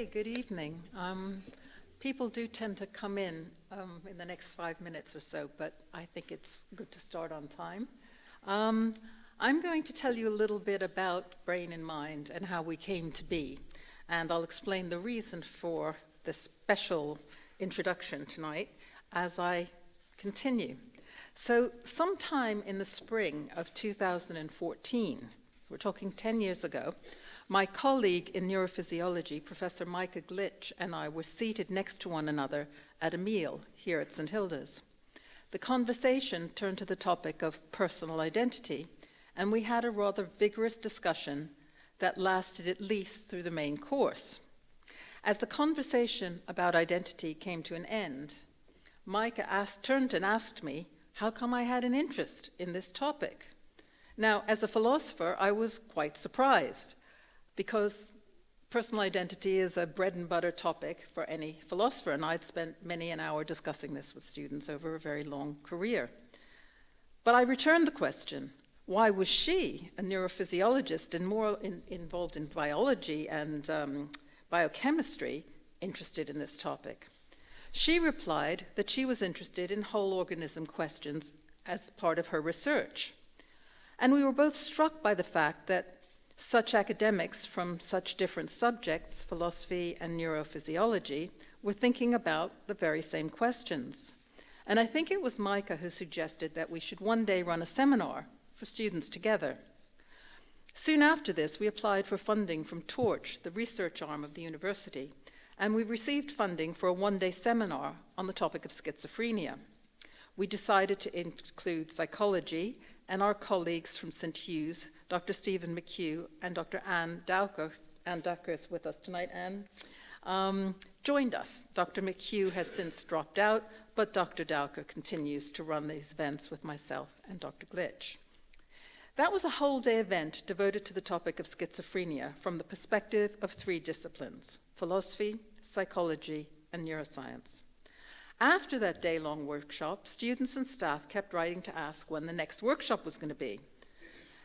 Okay, good evening. People do tend to come in the next 5 minutes or so, but I think it's good to start on time. I'm going to tell you a little bit about Brain and Mind and how we came to be, and I'll explain the reason for this special introduction tonight as I continue. So sometime in the spring of 2014, we're talking 10 years ago, my colleague in neurophysiology, Professor Micah Glitch, and I were seated next to one another at a meal here at St. Hilda's. The conversation turned to the topic of personal identity, and we had a rather vigorous discussion that lasted at least through the main course. As the conversation about identity came to an end, Micah turned and asked me how come I had an interest in this topic. Now, as a philosopher, I was quite surprised, because personal identity is a bread and butter topic for any philosopher, and I'd spent many an hour discussing this with students over a very long career. But I returned the question, why was she, a neurophysiologist and involved in biology and biochemistry, interested in this topic? She replied that she was interested in whole organism questions as part of her research. And we were both struck by the fact that such academics from such different subjects, philosophy and neurophysiology, were thinking about the very same questions. And I think it was Micah who suggested that we should one day run a seminar for students together. Soon after this, we applied for funding from Torch, the research arm of the university, and we received funding for a one-day seminar on the topic of schizophrenia. We decided to include psychology, and our colleagues from St. Hugh's, Dr. Stephen McHugh and Dr. Anne Dowker is with us tonight, joined us. Dr. McHugh has since dropped out, but Dr. Dowker continues to run these events with myself and Dr. Glitch. That was a whole-day event devoted to the topic of schizophrenia from the perspective of three disciplines: philosophy, psychology, and neuroscience. After that day-long workshop, students and staff kept writing to ask when the next workshop was going to be.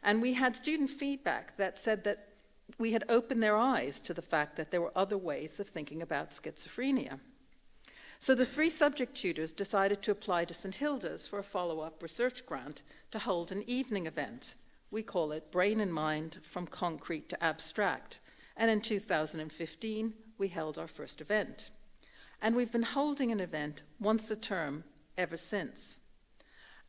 And we had student feedback that said that we had opened their eyes to the fact that there were other ways of thinking about schizophrenia. So the three subject tutors decided to apply to St. Hilda's for a follow-up research grant to hold an evening event. We call it Brain and Mind from Concrete to Abstract. And in 2015, we held our first event. And we've been holding an event once a term ever since.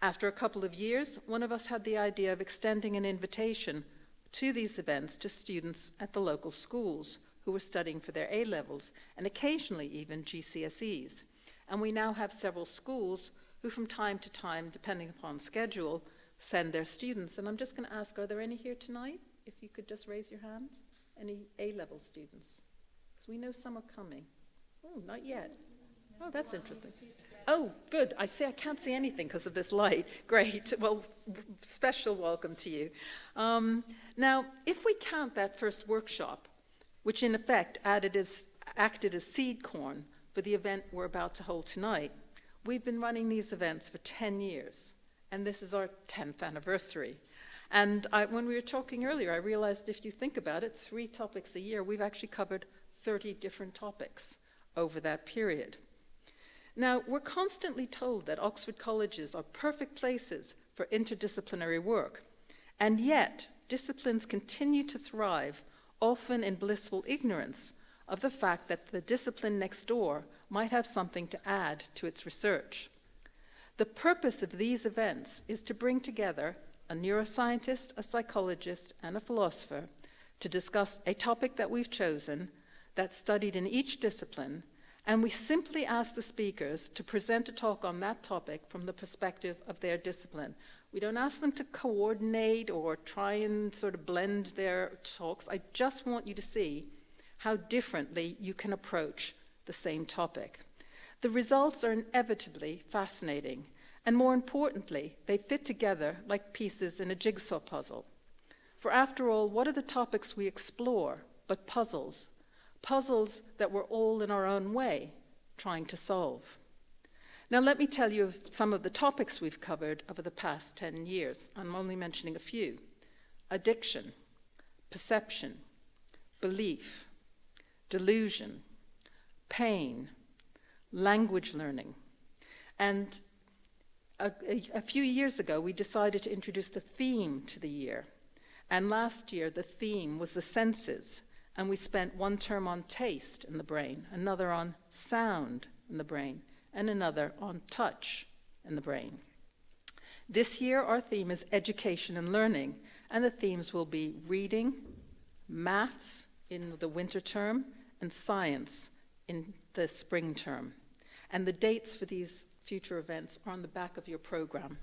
After a couple of years, one of us had the idea of extending an invitation to these events to students at the local schools who were studying for their A-levels and occasionally even GCSEs. And we now have several schools who from time to time, depending upon schedule, send their students. And I'm just going to ask, are there any here tonight? If you could just raise your hand. Any A-level students? Because we know some are coming. Oh, not yet. Oh, that's interesting. Oh, good. I can't see anything because of this light. Great. Well, special welcome to you. Now, if we count that first workshop, which in effect acted as seed corn for the event we're about to hold tonight, we've been running these events for 10 years, and this is our 10th anniversary. And when we were talking earlier, I realized if you think about it, 3 topics a year, we've actually covered 30 different topics over that period. Now, we're constantly told that Oxford colleges are perfect places for interdisciplinary work, and yet disciplines continue to thrive, often in blissful ignorance of the fact that the discipline next door might have something to add to its research. The purpose of these events is to bring together a neuroscientist, a psychologist, and a philosopher to discuss a topic that we've chosen that's studied in each discipline, and we simply ask the speakers to present a talk on that topic from the perspective of their discipline. We don't ask them to coordinate or try and sort of blend their talks. I just want you to see how differently you can approach the same topic. The results are inevitably fascinating, and more importantly, they fit together like pieces in a jigsaw puzzle. For after all, what are the topics we explore but puzzles? Puzzles that we're all in our own way trying to solve. Now let me tell you of some of the topics we've covered over the past 10 years. I'm only mentioning a few. Addiction, perception, belief, delusion, pain, language learning. And a few years ago, we decided to introduce the theme to the year. And last year, the theme was the senses. And we spent one term on taste in the brain, another on sound in the brain, and another on touch in the brain. This year, our theme is education and learning, and the themes will be reading, maths in the winter term, and science in the spring term. And the dates for these future events are on the back of your program.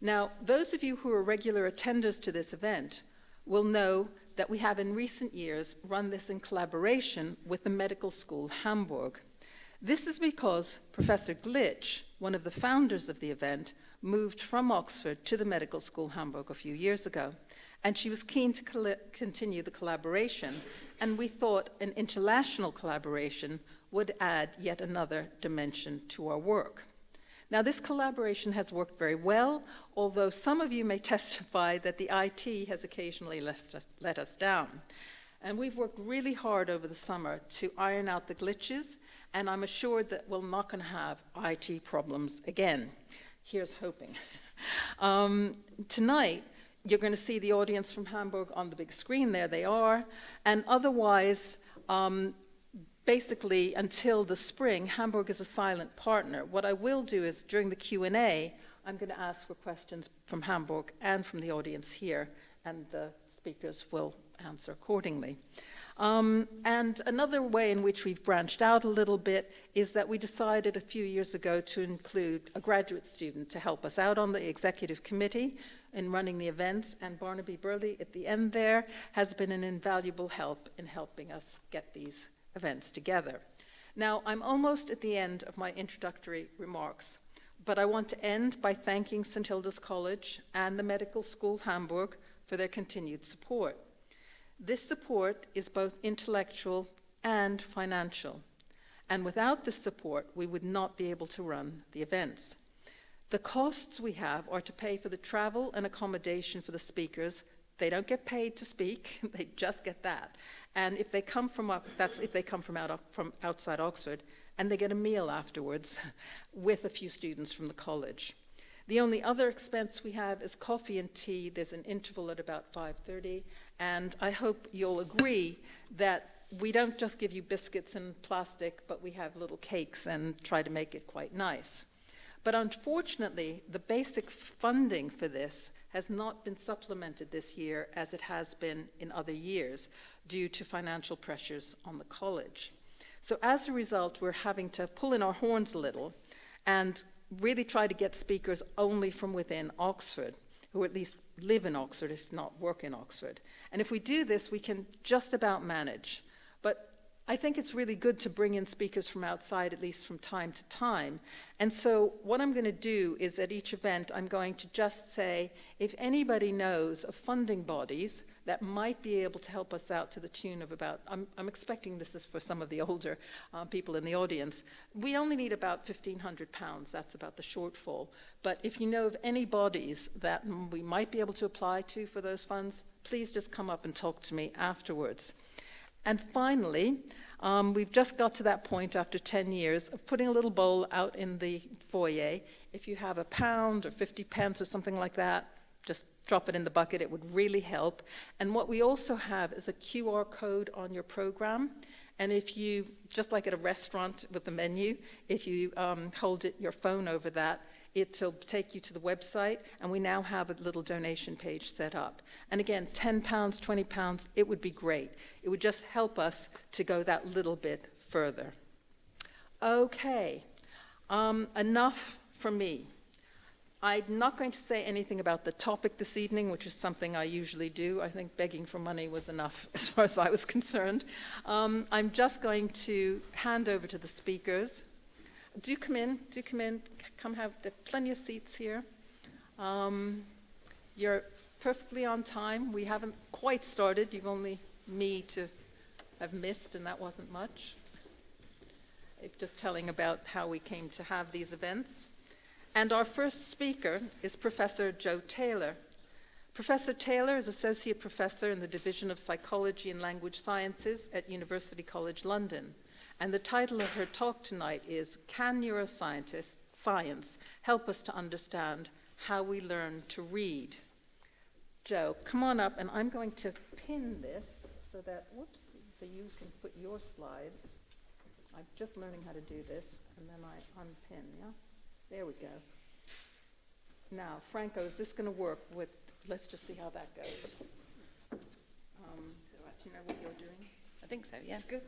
Now, those of you who are regular attenders to this event will know that we have in recent years run this in collaboration with the Medical School Hamburg. This is because Professor Glitch, one of the founders of the event, moved from Oxford to the Medical School Hamburg a few years ago, and she was keen to continue the collaboration, and we thought an international collaboration would add yet another dimension to our work. Now, this collaboration has worked very well, although some of you may testify that the IT has occasionally let us down. And we've worked really hard over the summer to iron out the glitches, and I'm assured that we're not going to have IT problems again. Here's hoping. Tonight, you're going to see the audience from Hamburg on the big screen. There they are. And otherwise, basically, until the spring, Hamburg is a silent partner. What I will do is, during the Q&A, I'm going to ask for questions from Hamburg and from the audience here, and the speakers will answer accordingly. And another way in which we've branched out a little bit is that we decided a few years ago to include a graduate student to help us out on the executive committee in running the events, and Barnaby Burley at the end there has been an invaluable help in helping us get these events together. Now, I'm almost at the end of my introductory remarks, but I want to end by thanking St. Hilda's College and the Medical School Hamburg for their continued support. This support is both intellectual and financial, and without this support, we would not be able to run the events. The costs we have are to pay for the travel and accommodation for the speakers. They don't get paid to speak, they just get that. And if they come from outside Oxford, and they get a meal afterwards with a few students from the college. The only other expense we have is coffee and tea. There's an interval at about 5:30, and I hope you'll agree that we don't just give you biscuits and plastic, but we have little cakes and try to make it quite nice. But unfortunately, the basic funding for this has not been supplemented this year as it has been in other years due to financial pressures on the college. So as a result, we're having to pull in our horns a little and really try to get speakers only from within Oxford, who at least live in Oxford, if not work in Oxford. And if we do this, we can just about manage. But I think it's really good to bring in speakers from outside, at least from time to time. And so what I'm going to do is at each event, I'm going to just say, if anybody knows of funding bodies that might be able to help us out to the tune of about, I'm expecting this is for some of the older people in the audience, we only need about £1,500. That's about the shortfall. But if you know of any bodies that we might be able to apply to for those funds, please just come up and talk to me afterwards. And finally, we've just got to that point after 10 years of putting a little bowl out in the foyer. If you have £1 or 50 pence or something like that, just drop it in the bucket. It would really help. And what we also have is a QR code on your program. And if you, just like at a restaurant with the menu, if you hold your phone over that, it'll take you to the website, and we now have a little donation page set up. And again, £10, £20, it would be great. It would just help us to go that little bit further. Okay, enough from me. I'm not going to say anything about the topic this evening, which is something I usually do. I think begging for money was enough as far as I was concerned. I'm just going to hand over to the speakers. Do come in, come have plenty of seats here. You're perfectly on time. We haven't quite started. You've only me to have missed, and that wasn't much. It's just telling about how we came to have these events. And our first speaker is Professor Joe Taylor. Professor Taylor is Associate Professor in the Division of Psychology and Language Sciences at University College London. And the title of her talk tonight is, Can Neuroscience Help Us to Understand How We Learn to Read? Joe, come on up, and I'm going to pin this so that, whoops, so you can put your slides. I'm just learning how to do this, and then I unpin, yeah? There we go. Now, Franco, is this going to work with, let's just see how that goes. Do you know what you're doing? I think so, yeah. Good.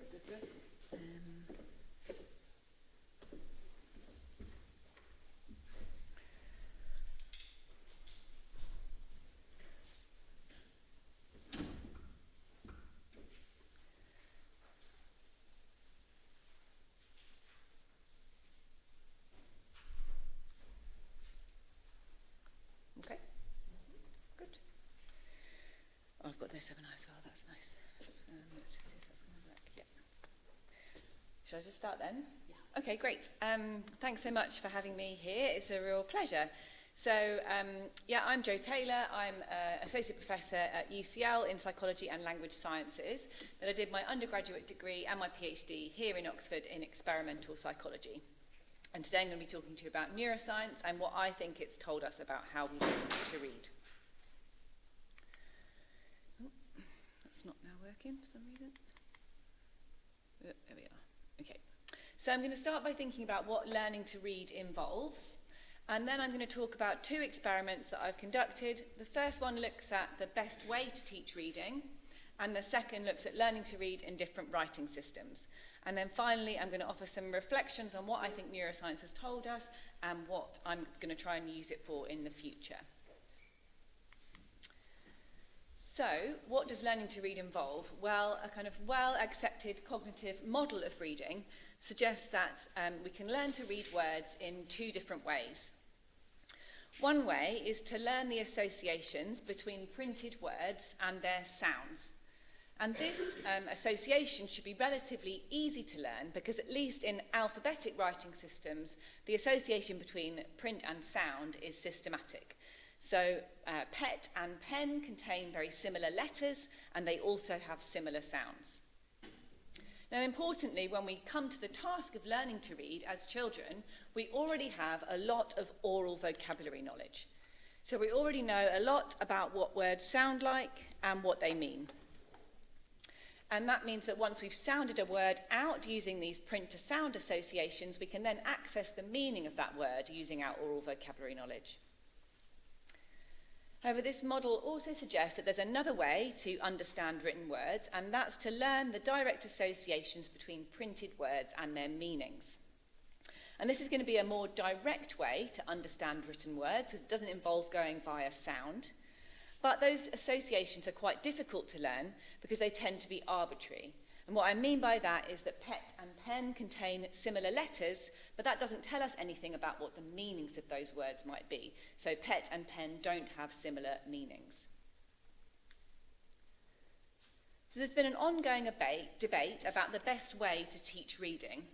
Okay. Good. Oh, I've got this, haven't I, as well? That's nice. Let's just see if that's going to work. Yeah. Should I just start then? Yeah. Okay, great. Thanks so much for having me here. It's a real pleasure. So, I'm Jo Taylor. I'm Associate Professor at UCL in Psychology and Language Sciences. And I did my undergraduate degree and my PhD here in Oxford in experimental psychology. And today I'm going to be talking to you about neuroscience and what I think it's told us about how we learn to read. Oh, that's not now working for some reason. Oh, there we are. Okay. So I'm going to start by thinking about what learning to read involves. And then I'm going to talk about two experiments that I've conducted. The first one looks at the best way to teach reading. And the second looks at learning to read in different writing systems. And then finally, I'm going to offer some reflections on what I think neuroscience has told us and what I'm going to try and use it for in the future. So, what does learning to read involve? Well, a kind of well-accepted cognitive model of reading suggests that we can learn to read words in two different ways. One way is to learn the associations between printed words and their sounds. And this association should be relatively easy to learn because at least in alphabetic writing systems, the association between print and sound is systematic. So pet and pen contain very similar letters and they also have similar sounds. Now importantly, when we come to the task of learning to read as children, we already have a lot of oral vocabulary knowledge. So we already know a lot about what words sound like and what they mean. And that means that once we've sounded a word out using these print-to-sound associations, we can then access the meaning of that word using our oral vocabulary knowledge. However, this model also suggests that there's another way to understand written words, and that's to learn the direct associations between printed words and their meanings. And this is going to be a more direct way to understand written words, because it doesn't involve going via sound. But those associations are quite difficult to learn because they tend to be arbitrary. And what I mean by that is that pet and pen contain similar letters, but that doesn't tell us anything about what the meanings of those words might be. So pet and pen don't have similar meanings. So there's been an ongoing debate about the best way to teach reading.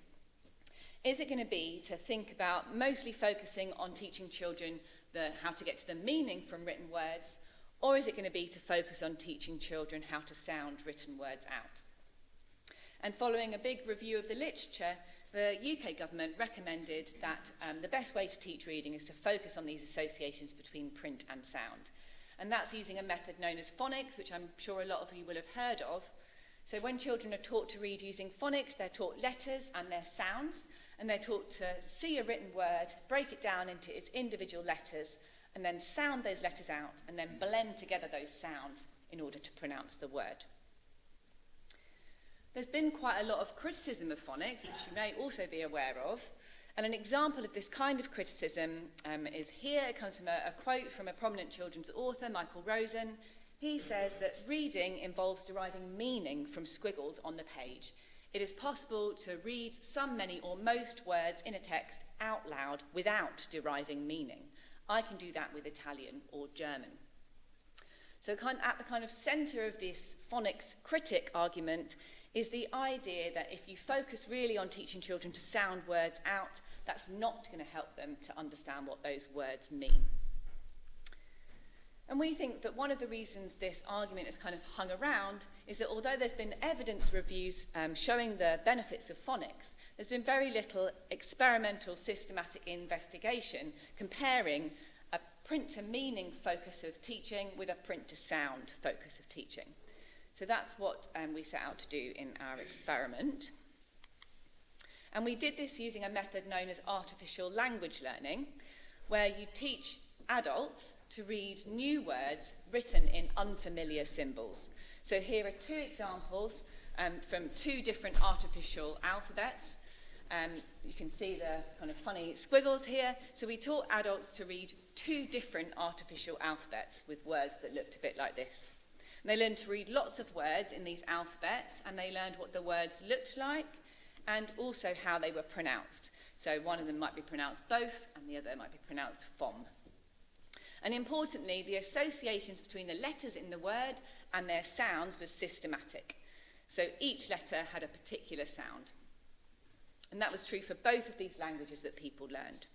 Is it going to be to think about mostly focusing on teaching children how to get to the meaning from written words, or is it going to be to focus on teaching children how to sound written words out? And following a big review of the literature, the UK government recommended that the best way to teach reading is to focus on these associations between print and sound. And that's using a method known as phonics, which I'm sure a lot of you will have heard of. So when children are taught to read using phonics, they're taught letters and their sounds, and they're taught to see a written word, break it down into its individual letters, and then sound those letters out, and then blend together those sounds in order to pronounce the word. There's been quite a lot of criticism of phonics, which you may also be aware of, and an example of this kind of criticism is here. It comes from a quote from a prominent children's author, Michael Rosen. He says that reading involves deriving meaning from squiggles on the page. It is possible to read some, many, or most words in a text out loud without deriving meaning. I can do that with Italian or German. So at the kind of centre of this phonics critic argument is the idea that if you focus really on teaching children to sound words out, that's not going to help them to understand what those words mean. And we think that one of the reasons this argument has kind of hung around is that although there's been evidence reviews showing the benefits of phonics, there's been very little experimental systematic investigation comparing a print-to-meaning focus of teaching with a print-to-sound focus of teaching. So that's what we set out to do in our experiment. And we did this using a method known as artificial language learning, where you teach adults to read new words written in unfamiliar symbols. So here are two examples from two different artificial alphabets. You can see the kind of funny squiggles here. So we taught adults to read two different artificial alphabets with words that looked a bit like this. And they learned to read lots of words in these alphabets, and they learned what the words looked like and also how they were pronounced. So one of them might be pronounced both, and the other might be pronounced vom. And importantly, the associations between the letters in the word and their sounds was systematic. So each letter had a particular sound. And that was true for both of these languages that people learned.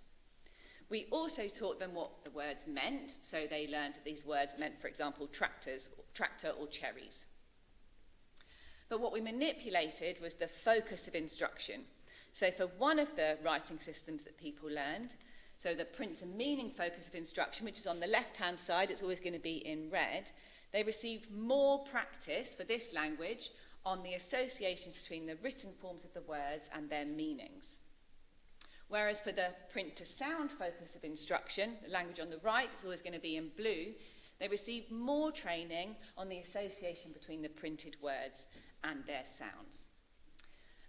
We also taught them what the words meant. So they learned that these words meant, for example, tractor or cherries. But what we manipulated was the focus of instruction. So for one of the writing systems that people learned, so the print-to-meaning focus of instruction, which is on the left-hand side, it's always going to be in red, they received more practice for this language on the associations between the written forms of the words and their meanings. Whereas for the print-to-sound focus of instruction, the language on the right, it's always going to be in blue, they received more training on the association between the printed words and their sounds.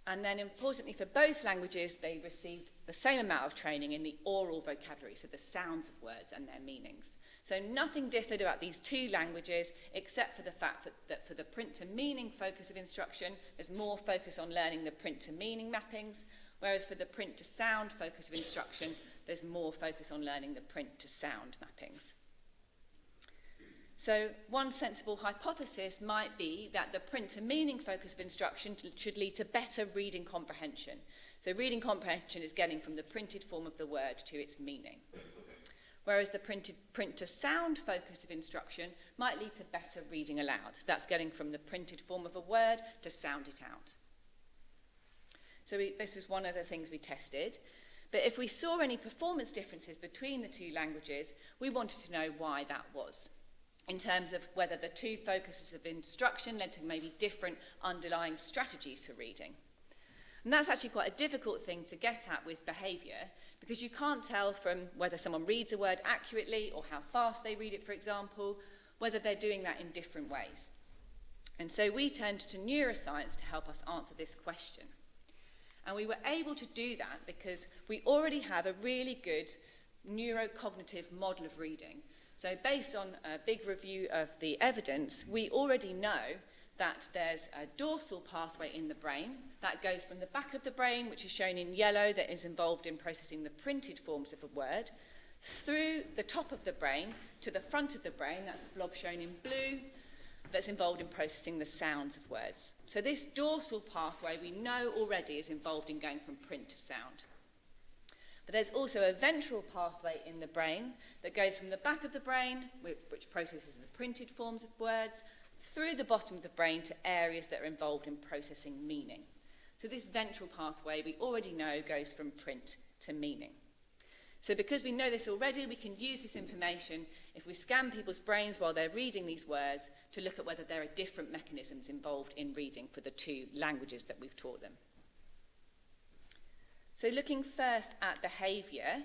And then importantly for both languages, they received the same amount of training in the oral vocabulary, so the sounds of words and their meanings. So nothing differed about these two languages, except for the fact that for the print-to-meaning focus of instruction, there's more focus on learning the print-to-meaning mappings, whereas for the print-to-sound focus of instruction, there's more focus on learning the print-to-sound mappings. So one sensible hypothesis might be that the print-to-meaning focus of instruction should lead to better reading comprehension. So reading comprehension is getting from the printed form of the word to its meaning. Whereas the print-to-sound focus of instruction might lead to better reading aloud. That's getting from the printed form of a word to sound it out. So this was one of the things we tested. But if we saw any performance differences between the two languages, we wanted to know why that was, in terms of whether the two focuses of instruction led to maybe different underlying strategies for reading. And that's actually quite a difficult thing to get at with behaviour, because you can't tell from whether someone reads a word accurately or how fast they read it, for example, whether they're doing that in different ways. And so we turned to neuroscience to help us answer this question. And we were able to do that because we already have a really good neurocognitive model of reading. So based on a big review of the evidence, we already know that there's a dorsal pathway in the brain that goes from the back of the brain, which is shown in yellow, that is involved in processing the printed forms of a word, through the top of the brain to the front of the brain, that's the blob shown in blue, that's involved in processing the sounds of words. So this dorsal pathway we know already is involved in going from print to sound. But there's also a ventral pathway in the brain that goes from the back of the brain, which processes the printed forms of words, through the bottom of the brain to areas that are involved in processing meaning. So this ventral pathway we already know goes from print to meaning. So because we know this already, we can use this information if we scan people's brains while they're reading these words to look at whether there are different mechanisms involved in reading for the two languages that we've taught them. So looking first at behaviour,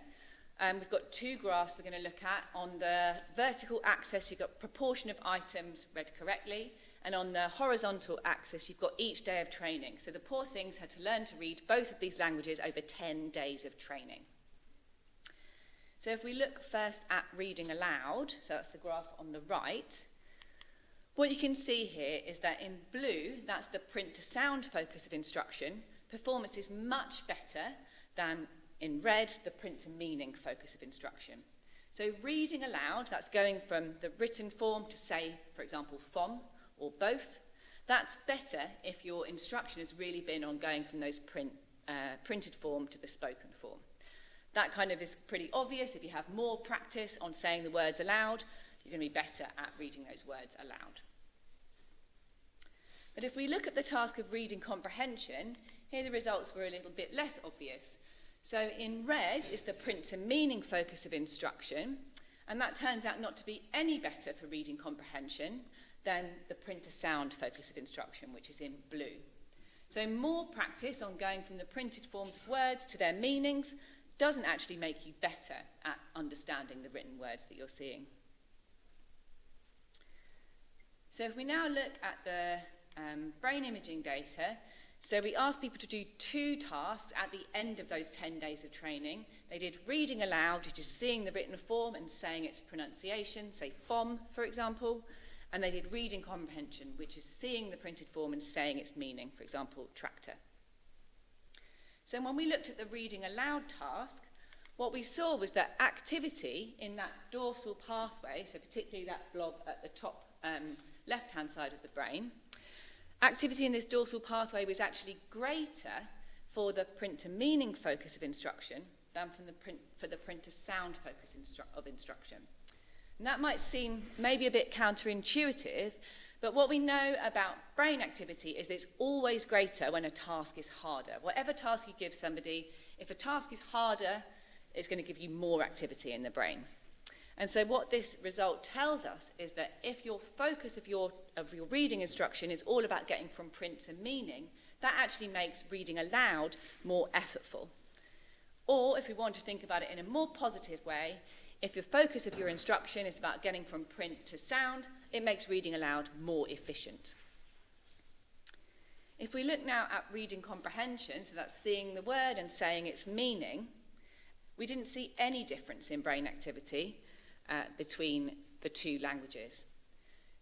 we've got two graphs we're going to look at. On the vertical axis, you've got proportion of items read correctly, and on the horizontal axis, you've got each day of training. So the poor things had to learn to read both of these languages over 10 days of training. So if we look first at reading aloud, so that's the graph on the right, what you can see here is that in blue, that's the print to sound focus of instruction. Performance is much better than in red, the print to meaning focus of instruction. So reading aloud, that's going from the written form to say, for example, vom or both. That's better if your instruction has really been on going from those printed form to the spoken form. That kind of is pretty obvious. If you have more practice on saying the words aloud, you're going to be better at reading those words aloud. But if we look at the task of reading comprehension, here the results were a little bit less obvious. So in red is the print to meaning focus of instruction, and that turns out not to be any better for reading comprehension than the print to sound focus of instruction, which is in blue. So more practice on going from the printed forms of words to their meanings doesn't actually make you better at understanding the written words that you're seeing. So if we now look at the brain imaging data, so we asked people to do 2 tasks at the end of those 10 days of training. They did reading aloud, which is seeing the written form and saying its pronunciation, say FOM, for example. And they did reading comprehension, which is seeing the printed form and saying its meaning, for example, tractor. So when we looked at the reading aloud task, what we saw was that activity in that dorsal pathway, so particularly that blob at the top left-hand side of the brain, activity in this dorsal pathway was actually greater for the print to meaning focus of instruction than for the print to sound focus of instruction. And that might seem maybe a bit counterintuitive, but what we know about brain activity is that it's always greater when a task is harder. Whatever task you give somebody, if a task is harder, it's going to give you more activity in the brain. And so what this result tells us is that if your focus of your reading instruction is all about getting from print to meaning, that actually makes reading aloud more effortful. Or if we want to think about it in a more positive way, if the focus of your instruction is about getting from print to sound, it makes reading aloud more efficient. If we look now at reading comprehension, so that's seeing the word and saying its meaning, we didn't see any difference in brain activity between the 2 languages.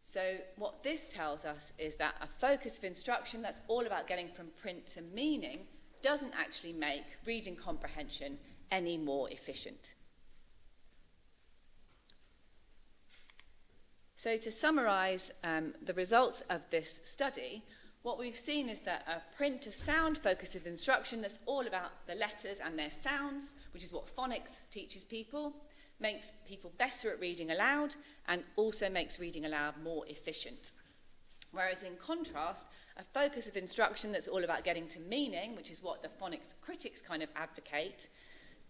So what this tells us is that a focus of instruction that's all about getting from print to meaning doesn't actually make reading comprehension any more efficient. So to summarise the results of this study, what we've seen is that a print to sound focus of instruction that's all about the letters and their sounds, which is what phonics teaches people, makes people better at reading aloud and also makes reading aloud more efficient. Whereas in contrast, a focus of instruction that's all about getting to meaning, which is what the phonics critics kind of advocate,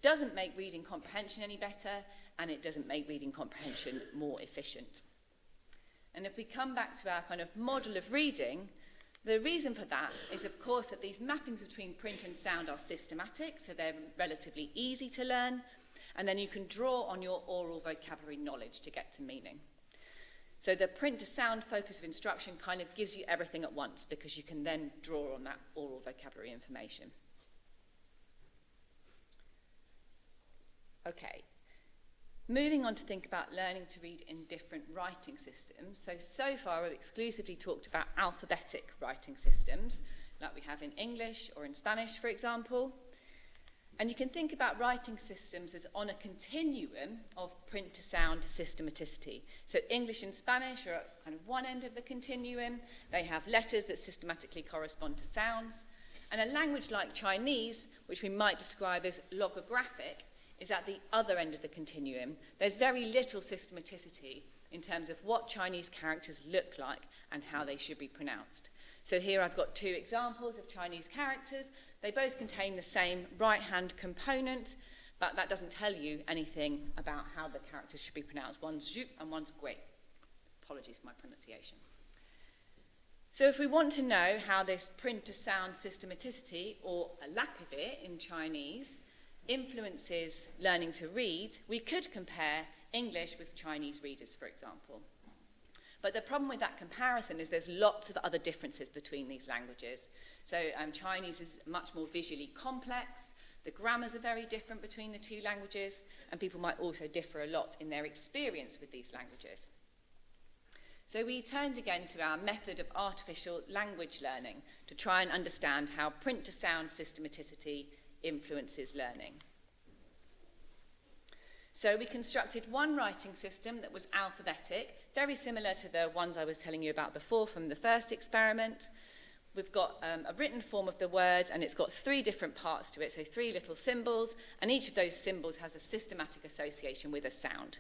doesn't make reading comprehension any better, and it doesn't make reading comprehension more efficient. And if we come back to our kind of model of reading, the reason for that is, of course, that these mappings between print and sound are systematic, so they're relatively easy to learn, and then you can draw on your oral vocabulary knowledge to get to meaning. So the print to sound focus of instruction kind of gives you everything at once because you can then draw on that oral vocabulary information. Okay, moving on to think about learning to read in different writing systems. So far we've exclusively talked about alphabetic writing systems, like we have in English or in Spanish, for example. And you can think about writing systems as on a continuum of print to sound systematicity. So English and Spanish are at kind of one end of the continuum. They have letters that systematically correspond to sounds. And a language like Chinese, which we might describe as logographic, is at the other end of the continuum. There's very little systematicity in terms of what Chinese characters look like and how they should be pronounced. So here I've got 2 examples of Chinese characters. They both contain the same right-hand component, but that doesn't tell you anything about how the characters should be pronounced. One's zhu and one's gui. Apologies for my pronunciation. So if we want to know how this print-to-sound systematicity, or a lack of it in Chinese, influences learning to read, we could compare English with Chinese readers, for example. But the problem with that comparison is there's lots of other differences between these languages. So Chinese is much more visually complex, the grammars are very different between the 2 languages, and people might also differ a lot in their experience with these languages. So we turned again to our method of artificial language learning to try and understand how print-to-sound systematicity influences learning. So we constructed one writing system that was alphabetic, very similar to the ones I was telling you about before from the first experiment. We've got a written form of the word, and it's got 3 different parts to it, so 3 little symbols, and each of those symbols has a systematic association with a sound.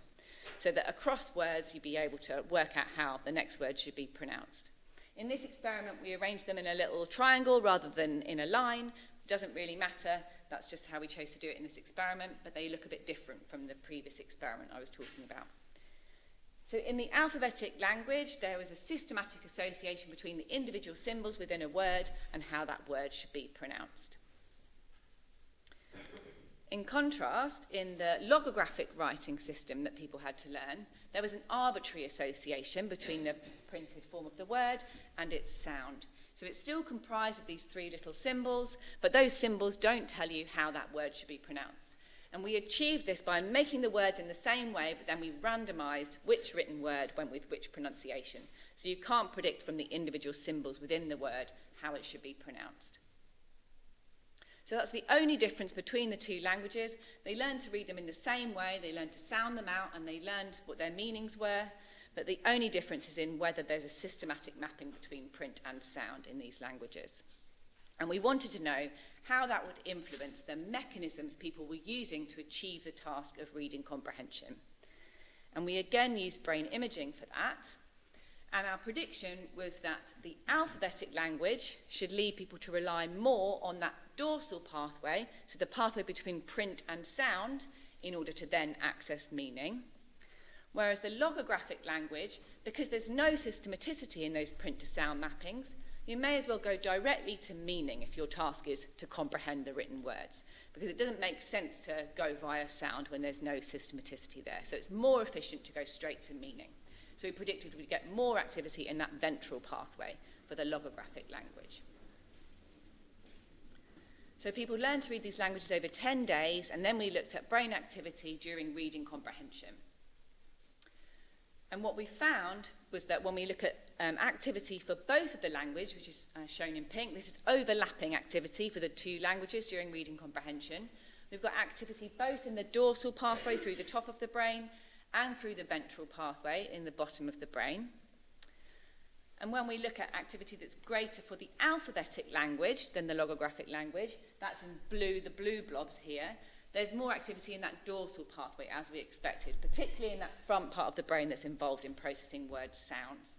so that across words you'd be able to work out how the next word should be pronounced. In this experiment, we arranged them in a little triangle rather than in a line. It doesn't really matter. That's just how we chose to do it in this experiment, but they look a bit different from the previous experiment I was talking about. So in the alphabetic language, there was a systematic association between the individual symbols within a word and how that word should be pronounced. In contrast, in the logographic writing system that people had to learn, there was an arbitrary association between the printed form of the word and its sound. So it's still comprised of these three little symbols, but those symbols don't tell you how that word should be pronounced. And we achieved this by making the words in the same way, but then we randomized which written word went with which pronunciation. So you can't predict from the individual symbols within the word how it should be pronounced. So that's the only difference between the two languages. They learned to read them in the same way, they learned to sound them out, and they learned what their meanings were. But the only difference is in whether there's a systematic mapping between print and sound in these languages. And we wanted to know how that would influence the mechanisms people were using to achieve the task of reading comprehension. And we again used brain imaging for that. And our prediction was that the alphabetic language should lead people to rely more on that dorsal pathway, so the pathway between print and sound, in order to then access meaning. Whereas the logographic language, because there's no systematicity in those print to sound mappings, you may as well go directly to meaning if your task is to comprehend the written words, because it doesn't make sense to go via sound when there's no systematicity there. So it's more efficient to go straight to meaning. So we predicted we'd get more activity in that ventral pathway for the logographic language. So people learned to read these languages over 10 days, and then we looked at brain activity during reading comprehension. And what we found was that when we look at activity for both of the language, which is shown in pink, this is overlapping activity for the two languages during reading comprehension. We've got activity both in the dorsal pathway through the top of the brain and through the ventral pathway in the bottom of the brain. And when we look at activity that's greater for the alphabetic language than the logographic language, that's in blue, the blue blobs here, there's more activity in that dorsal pathway as we expected, particularly in that front part of the brain that's involved in processing word sounds.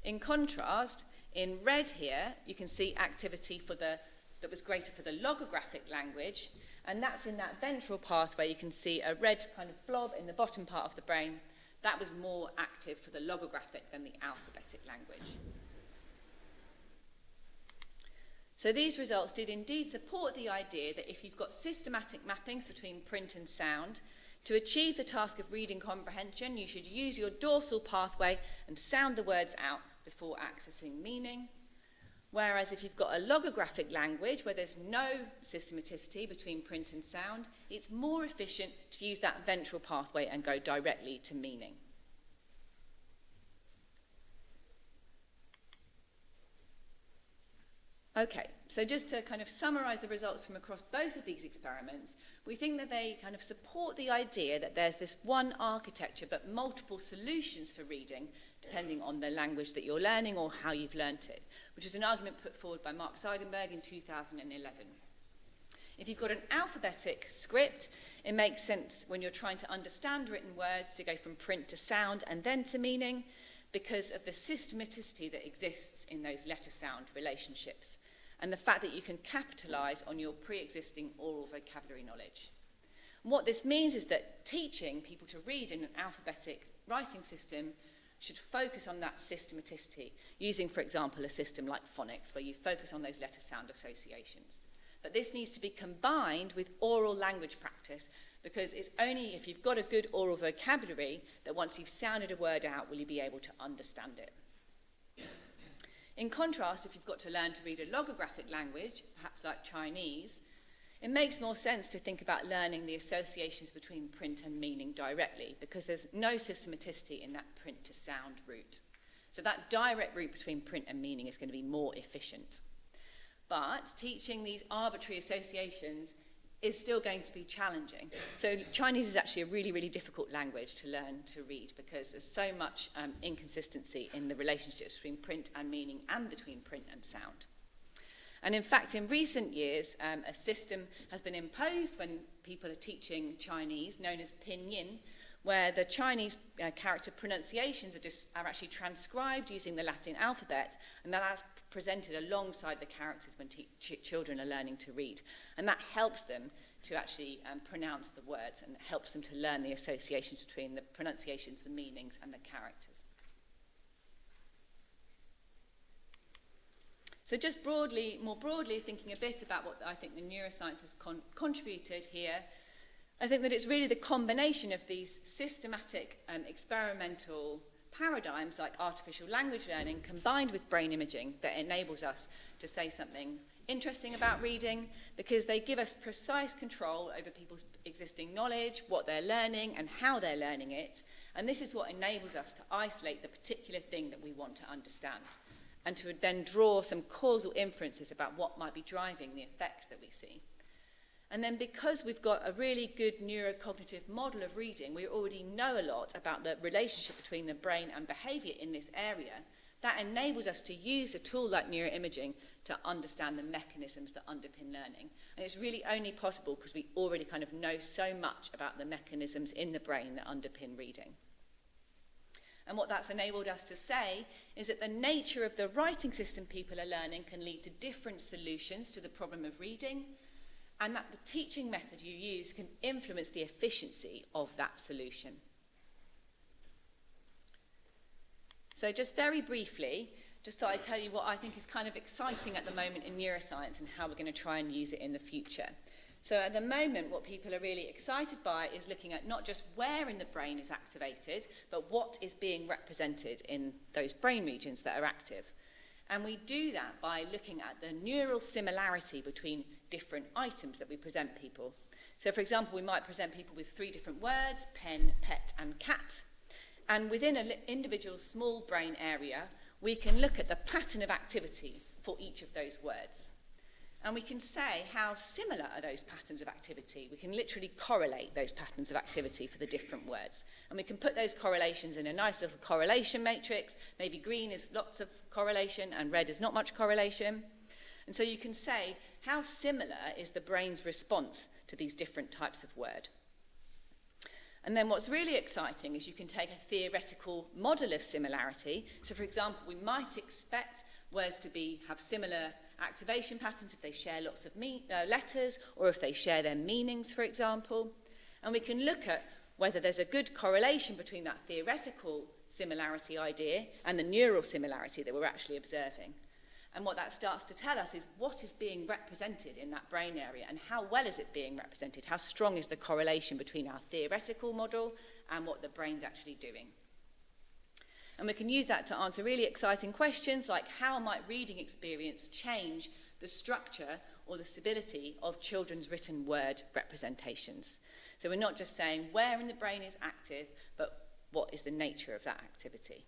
In contrast, in red here, you can see activity that was greater for the logographic language, and that's in that ventral pathway. You can see a red kind of blob in the bottom part of the brain. That was more active for the logographic than the alphabetic language. So these results did indeed support the idea that if you've got systematic mappings between print and sound, to achieve the task of reading comprehension, you should use your dorsal pathway and sound the words out before accessing meaning. Whereas if you've got a logographic language where there's no systematicity between print and sound, it's more efficient to use that ventral pathway and go directly to meaning. Okay, so just to kind of summarize the results from across both of these experiments, we think that they kind of support the idea that there's this one architecture but multiple solutions for reading depending on the language that you're learning or how you've learnt it, which was an argument put forward by Mark Seidenberg in 2011. If you've got an alphabetic script, it makes sense when you're trying to understand written words to go from print to sound and then to meaning because of the systematicity that exists in those letter-sound relationships and the fact that you can capitalise on your pre-existing oral vocabulary knowledge. And what this means is that teaching people to read in an alphabetic writing system should focus on that systematicity, using, for example, a system like phonics, where you focus on those letter-sound associations. But this needs to be combined with oral language practice, because it's only if you've got a good oral vocabulary that once you've sounded a word out, will you be able to understand it. In contrast, if you've got to learn to read a logographic language, perhaps like Chinese, it makes more sense to think about learning the associations between print and meaning directly, because there's no systematicity in that print to sound route. So that direct route between print and meaning is going to be more efficient. But teaching these arbitrary associations is still going to be challenging. So Chinese is actually a really, really difficult language to learn to read because there's so much inconsistency in the relationships between print and meaning and between print and sound. And in fact, in recent years, a system has been imposed when people are teaching Chinese, known as pinyin, where the Chinese character pronunciations are actually transcribed using the Latin alphabet, and that's presented alongside the characters when children are learning to read. And that helps them to actually pronounce the words, and helps them to learn the associations between the pronunciations, the meanings, and the characters. So just more broadly, thinking a bit about what I think the neuroscience has contributed here, I think that it's really the combination of these systematic experimental paradigms like artificial language learning combined with brain imaging that enables us to say something interesting about reading, because they give us precise control over people's existing knowledge, what they're learning and how they're learning it. And this is what enables us to isolate the particular thing that we want to understand, and to then draw some causal inferences about what might be driving the effects that we see. And then because we've got a really good neurocognitive model of reading, we already know a lot about the relationship between the brain and behaviour in this area. That enables us to use a tool like neuroimaging to understand the mechanisms that underpin learning. And it's really only possible because we already kind of know so much about the mechanisms in the brain that underpin reading. And what that's enabled us to say is that the nature of the writing system people are learning can lead to different solutions to the problem of reading, and that the teaching method you use can influence the efficiency of that solution. So just very briefly, just thought I'd tell you what I think is kind of exciting at the moment in neuroscience and how we're going to try and use it in the future. So at the moment, what people are really excited by is looking at not just where in the brain is activated, but what is being represented in those brain regions that are active. And we do that by looking at the neural similarity between different items that we present people. So for example, we might present people with 3 different words: pen, pet, and cat. And within an individual small brain area, we can look at the pattern of activity for each of those words. And we can say how similar are those patterns of activity. We can literally correlate those patterns of activity for the different words. And we can put those correlations in a nice little correlation matrix. Maybe green is lots of correlation and red is not much correlation. And so you can say how similar is the brain's response to these different types of word. And then what's really exciting is you can take a theoretical model of similarity. So for example, we might expect words to have similar activation patterns if they share lots of letters, or if they share their meanings, for example. And we can look at whether there's a good correlation between that theoretical similarity idea and the neural similarity that we're actually observing. And what that starts to tell us is what is being represented in that brain area, and how well is it being represented? How strong is the correlation between our theoretical model and what the brain's actually doing? And we can use that to answer really exciting questions like how might reading experience change the structure or the stability of children's written word representations. So we're not just saying where in the brain is active, but what is the nature of that activity.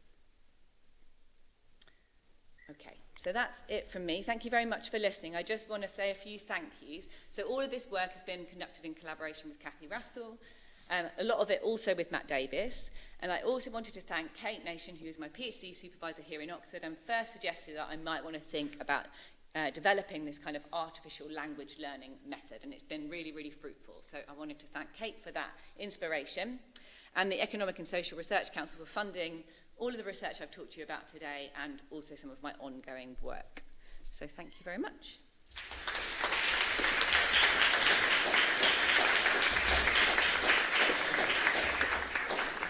Okay, so that's it from me. Thank you very much for listening. I just want to say a few thank yous. So all of this work has been conducted in collaboration with Kathy Rastall, a lot of it also with Matt Davis. And I also wanted to thank Kate Nation, who is my PhD supervisor here in Oxford, and first suggested that I might want to think about developing this kind of artificial language learning method. And it's been really, really fruitful. So I wanted to thank Kate for that inspiration, and the Economic and Social Research Council for funding all of the research I've talked to you about today, and also some of my ongoing work. So thank you very much.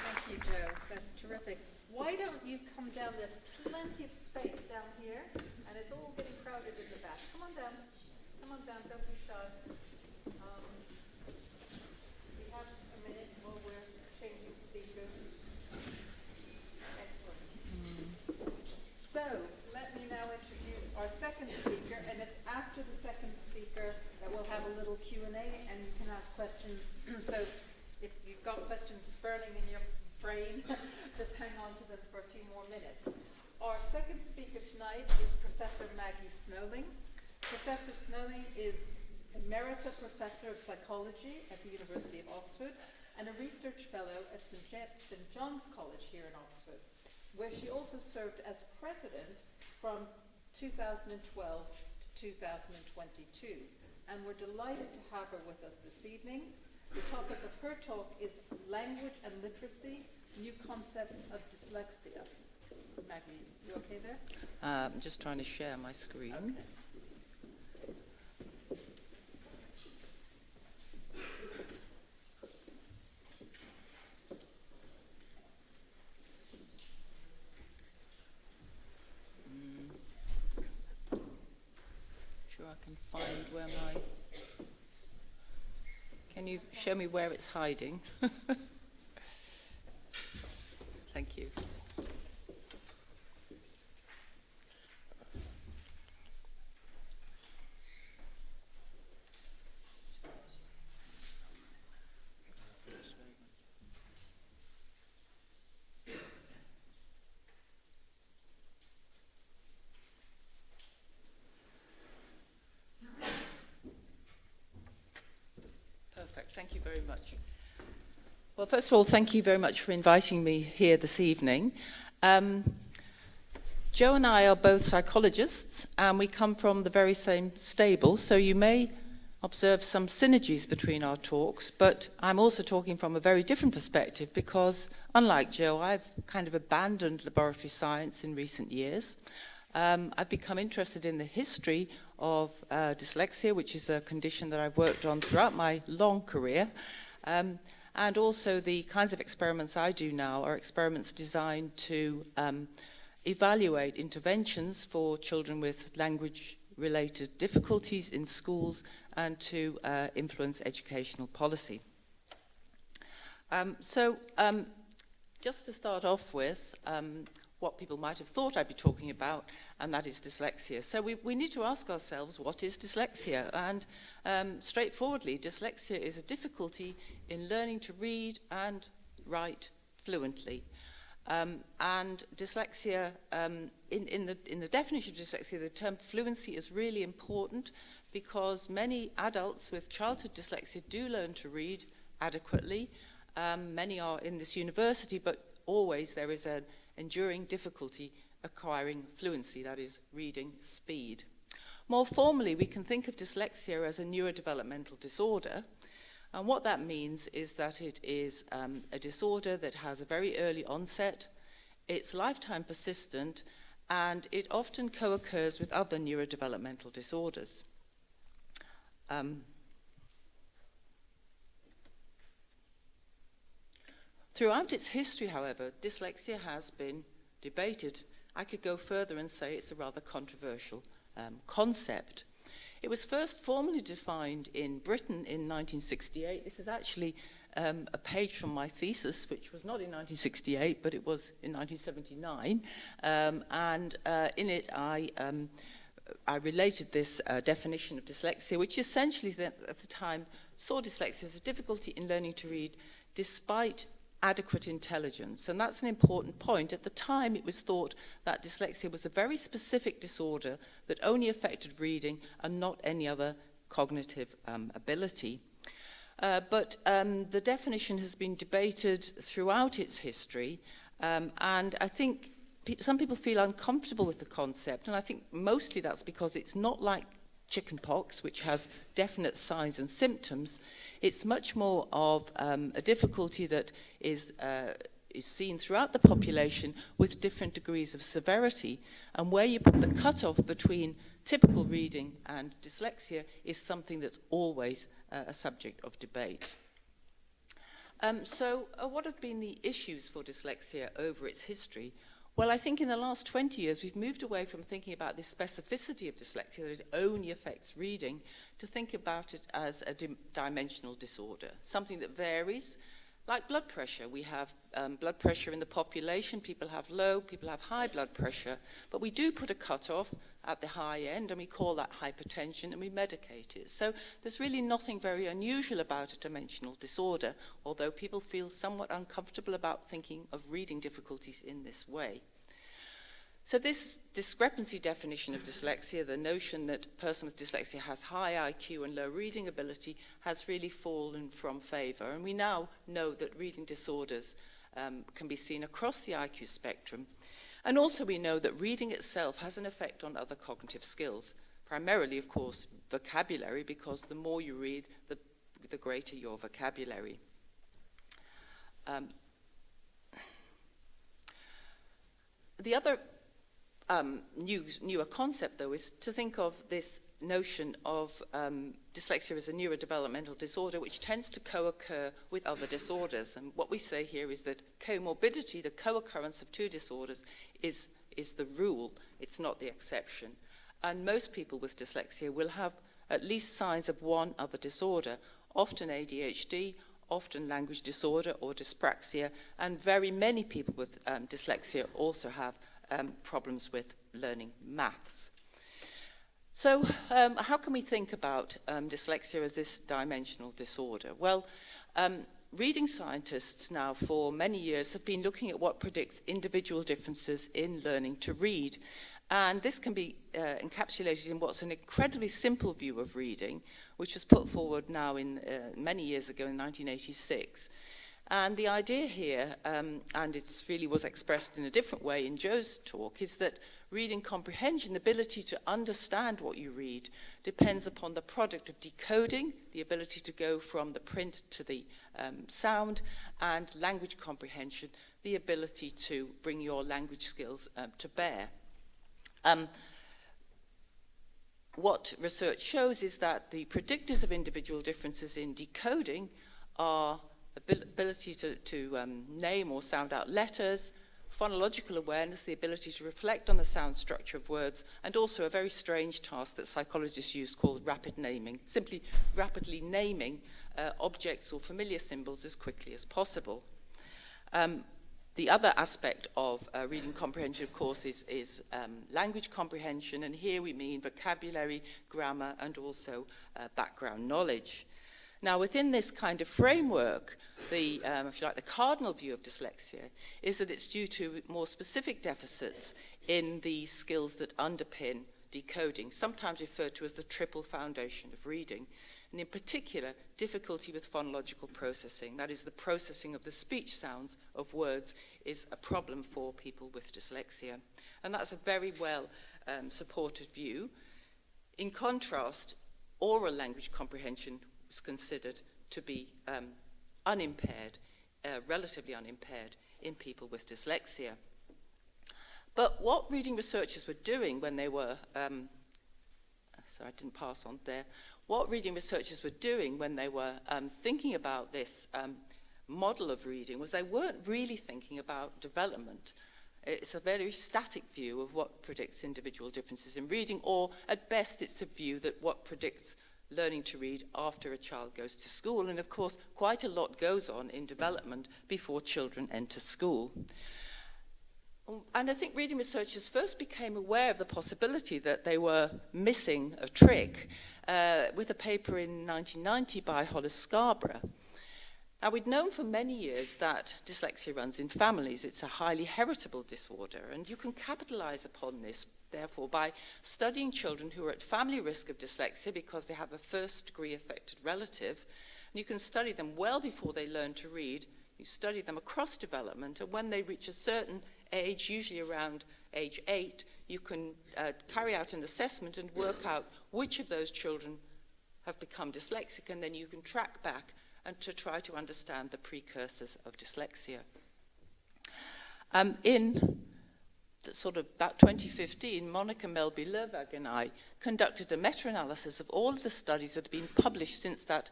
Thank you, Jo. That's terrific. Why don't you come down? There's plenty of space down here, and it's all getting crowded in the back. Come on down. Come on down. Don't be shy. We have a minute while we're changing speakers. Excellent. So, let me now introduce our second speaker, and it's after the second speaker that we'll have a little Q&A, and you can ask questions. So, if you've got questions burning in your brain, just hang on to them for a few more minutes. Our second speaker tonight is Professor Maggie Snowling. Professor Snowling is Emerita Professor of Psychology at the University of Oxford and a research fellow at St. John's College here in Oxford, where she also served as president from 2012 to 2022. And we're delighted to have her with us this evening. The topic of her talk is Language and Literacy, New Concepts of Dyslexia. Maggie, you okay there? I'm just trying to share my screen. Okay. Sure I can find where my... Can you show me where it's hiding? Thank you. Perfect. Thank you very much. Well, first of all, thank you very much for inviting me here this evening. Joe and I are both psychologists, and we come from the very same stable, so you may observe some synergies between our talks, but I'm also talking from a very different perspective because, unlike Joe, I've kind of abandoned laboratory science in recent years. I've become interested in the history of dyslexia, which is a condition that I've worked on throughout my long career. And also the kinds of experiments I do now are experiments designed to evaluate interventions for children with language-related difficulties in schools and to influence educational policy. Just to start off with, what people might have thought I'd be talking about, and that is dyslexia. So we need to ask ourselves, what is dyslexia? And straightforwardly, dyslexia is a difficulty in learning to read and write fluently. And dyslexia, in the definition of dyslexia, the term fluency is really important because many adults with childhood dyslexia do learn to read adequately. Many are in this university, but always there is an enduring difficulty acquiring fluency, that is, reading speed. More formally, we can think of dyslexia as a neurodevelopmental disorder, and what that means is that it is a disorder that has a very early onset, it's lifetime persistent, and it often co-occurs with other neurodevelopmental disorders. Throughout its history, however, dyslexia has been debated. I could go further and say it's a rather controversial concept. It was first formally defined in Britain in 1968. This is actually a page from my thesis, which was not in 1968, but it was in 1979. In it, I related this definition of dyslexia, which essentially at the time saw dyslexia as a difficulty in learning to read despite adequate intelligence. And that's an important point. At the time, it was thought that dyslexia was a very specific disorder that only affected reading and not any other cognitive ability. But the definition has been debated throughout its history, and I think some people feel uncomfortable with the concept, and I think mostly that's because it's not like chickenpox, which has definite signs and symptoms. It's much more of a difficulty that is seen throughout the population with different degrees of severity. And where you put the cutoff between typical reading and dyslexia is something that's always a subject of debate. What have been the issues for dyslexia over its history? Well, I think in the last 20 years, we've moved away from thinking about the specificity of dyslexia, that it only affects reading, to think about it as a dimensional disorder, something that varies. Like blood pressure, we have blood pressure in the population. People have low, people have high blood pressure, but we do put a cutoff at the high end, and we call that hypertension, and we medicate it. So there's really nothing very unusual about a dimensional disorder, although people feel somewhat uncomfortable about thinking of reading difficulties in this way. So this discrepancy definition of dyslexia, the notion that a person with dyslexia has high IQ and low reading ability, has really fallen from favor. And we now know that reading disorders can be seen across the IQ spectrum. And also we know that reading itself has an effect on other cognitive skills, primarily, of course, vocabulary, because the more you read, the greater your vocabulary. The other newer concept, though, is to think of this notion of dyslexia as a neurodevelopmental disorder which tends to co-occur with other disorders. And what we say here is that comorbidity, the co-occurrence of two disorders, is the rule. It's not the exception. And most people with dyslexia will have at least signs of one other disorder, often ADHD, often language disorder or dyspraxia, and very many people with dyslexia also have problems with learning maths. So how can we think about dyslexia as this dimensional disorder? Well, reading scientists now for many years have been looking at what predicts individual differences in learning to read. And this can be encapsulated in what's an incredibly simple view of reading, which was put forward now in many years ago in 1986. And the idea here, and it really was expressed in a different way in Joe's talk, is that reading comprehension, the ability to understand what you read, depends upon the product of decoding, the ability to go from the print to the sound, and language comprehension, the ability to bring your language skills to bear. What research shows is that the predictors of individual differences in decoding are ability to name or sound out letters, phonological awareness, the ability to reflect on the sound structure of words, and also a very strange task that psychologists use called rapid naming, simply rapidly naming objects or familiar symbols as quickly as possible. The other aspect of reading comprehension, of course, is language comprehension, and here we mean vocabulary, grammar, and also background knowledge. Now, within this kind of framework, if you like, the cardinal view of dyslexia is that it's due to more specific deficits in the skills that underpin decoding, sometimes referred to as the triple foundation of reading, and in particular, difficulty with phonological processing. That is, the processing of the speech sounds of words is a problem for people with dyslexia. And that's a very well supported view. In contrast, oral language comprehension was considered to be unimpaired, relatively unimpaired in people with dyslexia. But what reading researchers were doing when they were, what reading researchers were doing when they were thinking about this model of reading was they weren't really thinking about development. It's a very static view of what predicts individual differences in reading, or at best it's a view that what predicts learning to read after a child goes to school. And of course, quite a lot goes on in development before children enter school. And I think reading researchers first became aware of the possibility that they were missing a trick with a paper in 1990 by Hollis Scarborough. Now, we'd known for many years that dyslexia runs in families. It's a highly heritable disorder, and you can capitalize upon this, therefore, by studying children who are at family risk of dyslexia because they have a first-degree affected relative. And you can study them well before they learn to read. You study them across development, and when they reach a certain age, usually around age 8, you can carry out an assessment and work out which of those children have become dyslexic, and then you can track back and to try to understand the precursors of dyslexia. In sort of about 2015, Monica Melby-Lervag and I conducted a meta-analysis of all of the studies that had been published since that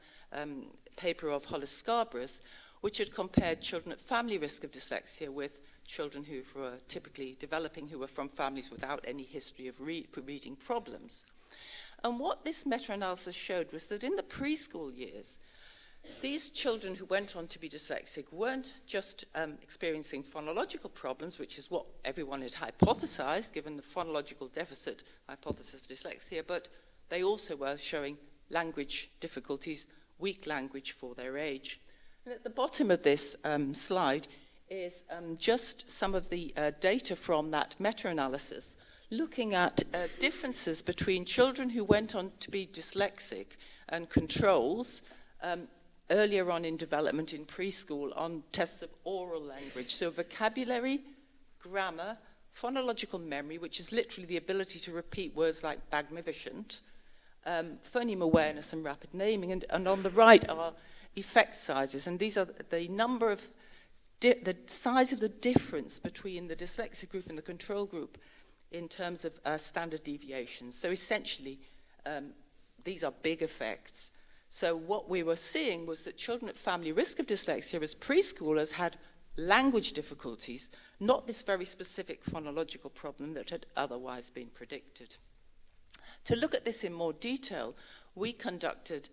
paper of Hollis Scarborough's, which had compared children at family risk of dyslexia with children who were typically developing, who were from families without any history of reading problems. And what this meta-analysis showed was that in the preschool years, these children who went on to be dyslexic weren't just experiencing phonological problems, which is what everyone had hypothesized, given the phonological deficit hypothesis of dyslexia, but they also were showing language difficulties, weak language for their age. And at the bottom of this slide is just some of the data from that meta-analysis, looking at differences between children who went on to be dyslexic and controls earlier on in development in preschool on tests of oral language. So vocabulary, grammar, phonological memory, which is literally the ability to repeat words like magnificent, phoneme awareness and rapid naming, and on the right are effect sizes, and these are the number of the size of the difference between the dyslexic group and the control group in terms of standard deviations. So essentially, these are big effects. So what we were seeing was that children at family risk of dyslexia as preschoolers had language difficulties, not this very specific phonological problem that had otherwise been predicted. To look at this in more detail, we conducted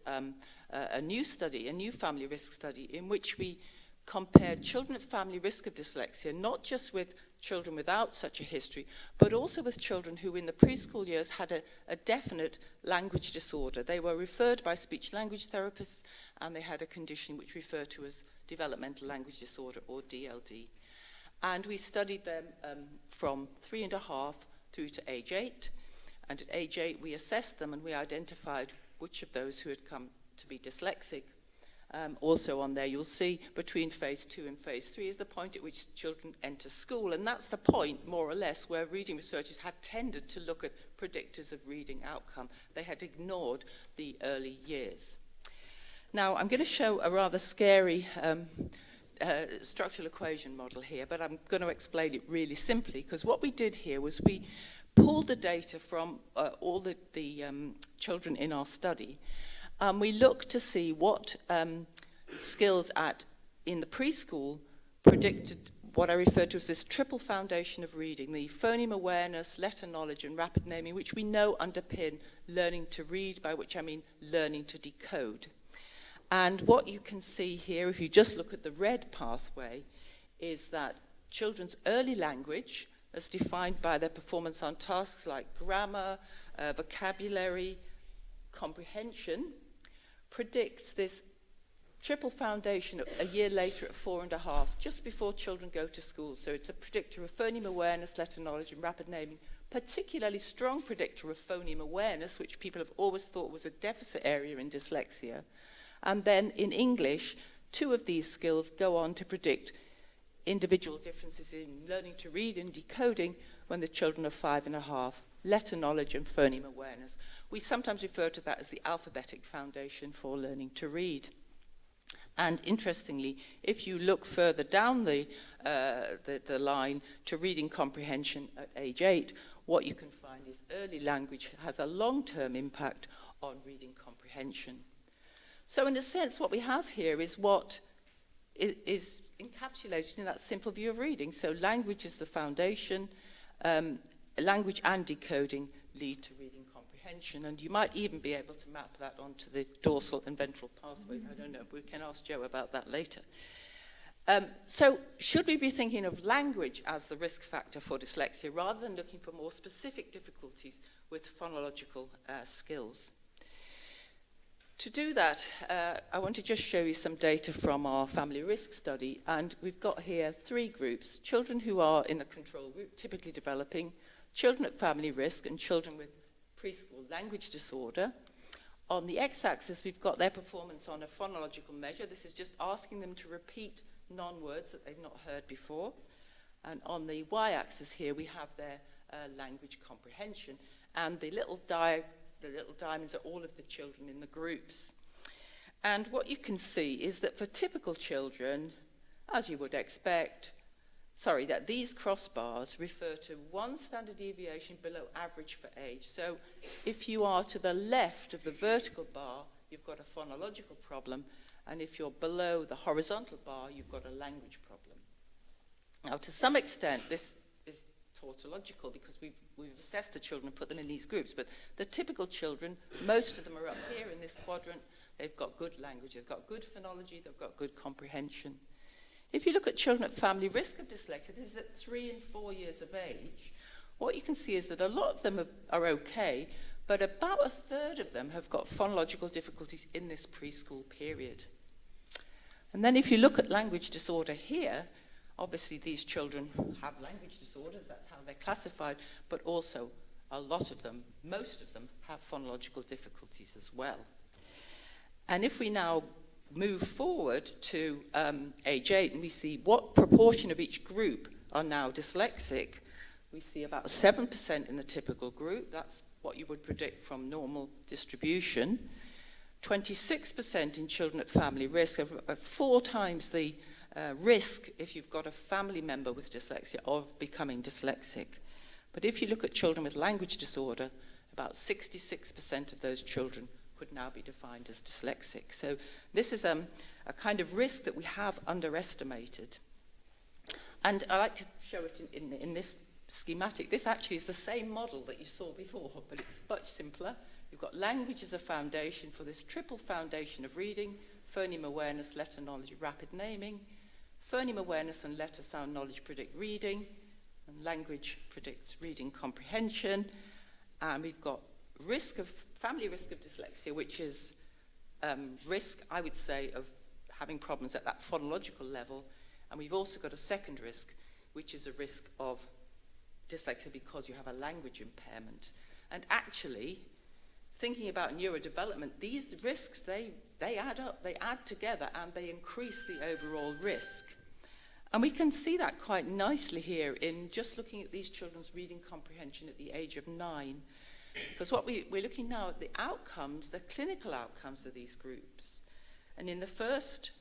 a new study, a new family risk study, in which we compared children at family risk of dyslexia, not just with children without such a history, but also with children who in the preschool years had a definite language disorder. They were referred by speech language therapists, and they had a condition which we refer to as developmental language disorder, or DLD. And we studied them from 3.5 through to age 8. And at age 8, we assessed them and we identified which of those who had come to be dyslexic. Also on there, you'll see between phase 2 and phase 3 is the point at which children enter school. And that's the point, more or less, where reading researchers had tended to look at predictors of reading outcome. They had ignored the early years. Now, I'm going to show a rather scary structural equation model here, but I'm going to explain it really simply, because what we did here was we pulled the data from all the children in our study. We looked to see what skills in the preschool predicted what I refer to as this triple foundation of reading, the phoneme awareness, letter knowledge, and rapid naming, which we know underpin learning to read, by which I mean learning to decode. And what you can see here, if you just look at the red pathway, is that children's early language, as defined by their performance on tasks like grammar, vocabulary, comprehension, predicts this triple foundation a year later at 4.5, just before children go to school. So it's a predictor of phoneme awareness, letter knowledge, and rapid naming, particularly strong predictor of phoneme awareness, which people have always thought was a deficit area in dyslexia. And then in English, 2 of these skills go on to predict individual differences in learning to read and decoding when the children are 5.5, letter knowledge and phoneme awareness. We sometimes refer to that as the alphabetic foundation for learning to read. And interestingly, if you look further down the line to reading comprehension at age 8, what you can find is early language has a long-term impact on reading comprehension. So in a sense, what we have here is what is encapsulated in that simple view of reading. So language is the foundation, language and decoding lead to reading comprehension, and you might even be able to map that onto the dorsal and ventral pathways. I don't know, we can ask Joe about that later. So should we be thinking of language as the risk factor for dyslexia rather than looking for more specific difficulties with phonological skills? To do that, I want to just show you some data from our family risk study, and we've got here 3 groups: children who are in the control group, typically developing, children at family risk, and children with preschool language disorder. On the x-axis, we've got their performance on a phonological measure. This is just asking them to repeat non-words that they've not heard before. And on the y-axis here, we have their language comprehension, and the little diamonds are all of the children in the groups. And what you can see is that for typical children, as you would expect, that these crossbars refer to 1 standard deviation below average for age. So if you are to the left of the vertical bar, you've got a phonological problem, and if you're below the horizontal bar, you've got a language problem. Now, to some extent, this is tautological because we've assessed the children and put them in these groups, but the typical children, most of them are up here in this quadrant. They've got good language, they've got good phonology, they've got good comprehension. If you look at children at family risk of dyslexia, this is at 3 and 4 years of age, what you can see is that a lot of them are okay, but about 1/3 of them have got phonological difficulties in this preschool period. And then if you look at language disorder here, obviously these children have language disorders, that's how they're classified, but also a lot of them, most of them, have phonological difficulties as well. And if we now move forward to age 8 and we see what proportion of each group are now dyslexic, we see about 7% in the typical group, that's what you would predict from normal distribution. 26% in children at family risk, of 4 times the risk if you've got a family member with dyslexia of becoming dyslexic. But if you look at children with language disorder, about 66% of those children could now be defined as dyslexic. So this is a kind of risk that we have underestimated. And I like to show it in this schematic. This actually is the same model that you saw before, but it's much simpler. You've got language as a foundation for this triple foundation of reading: phoneme awareness, letter knowledge, rapid naming. Phoneme awareness and letter sound knowledge predict reading, and language predicts reading comprehension. And we've got family risk of dyslexia, which is risk, I would say, of having problems at that phonological level. And we've also got a second risk, which is a risk of dyslexia because you have a language impairment. And actually, thinking about neurodevelopment, these risks, they add up, they add together, and they increase the overall risk. And we can see that quite nicely here in just looking at these children's reading comprehension at the age of 9. Because what we're looking now at the outcomes, the clinical outcomes of these groups. And in the first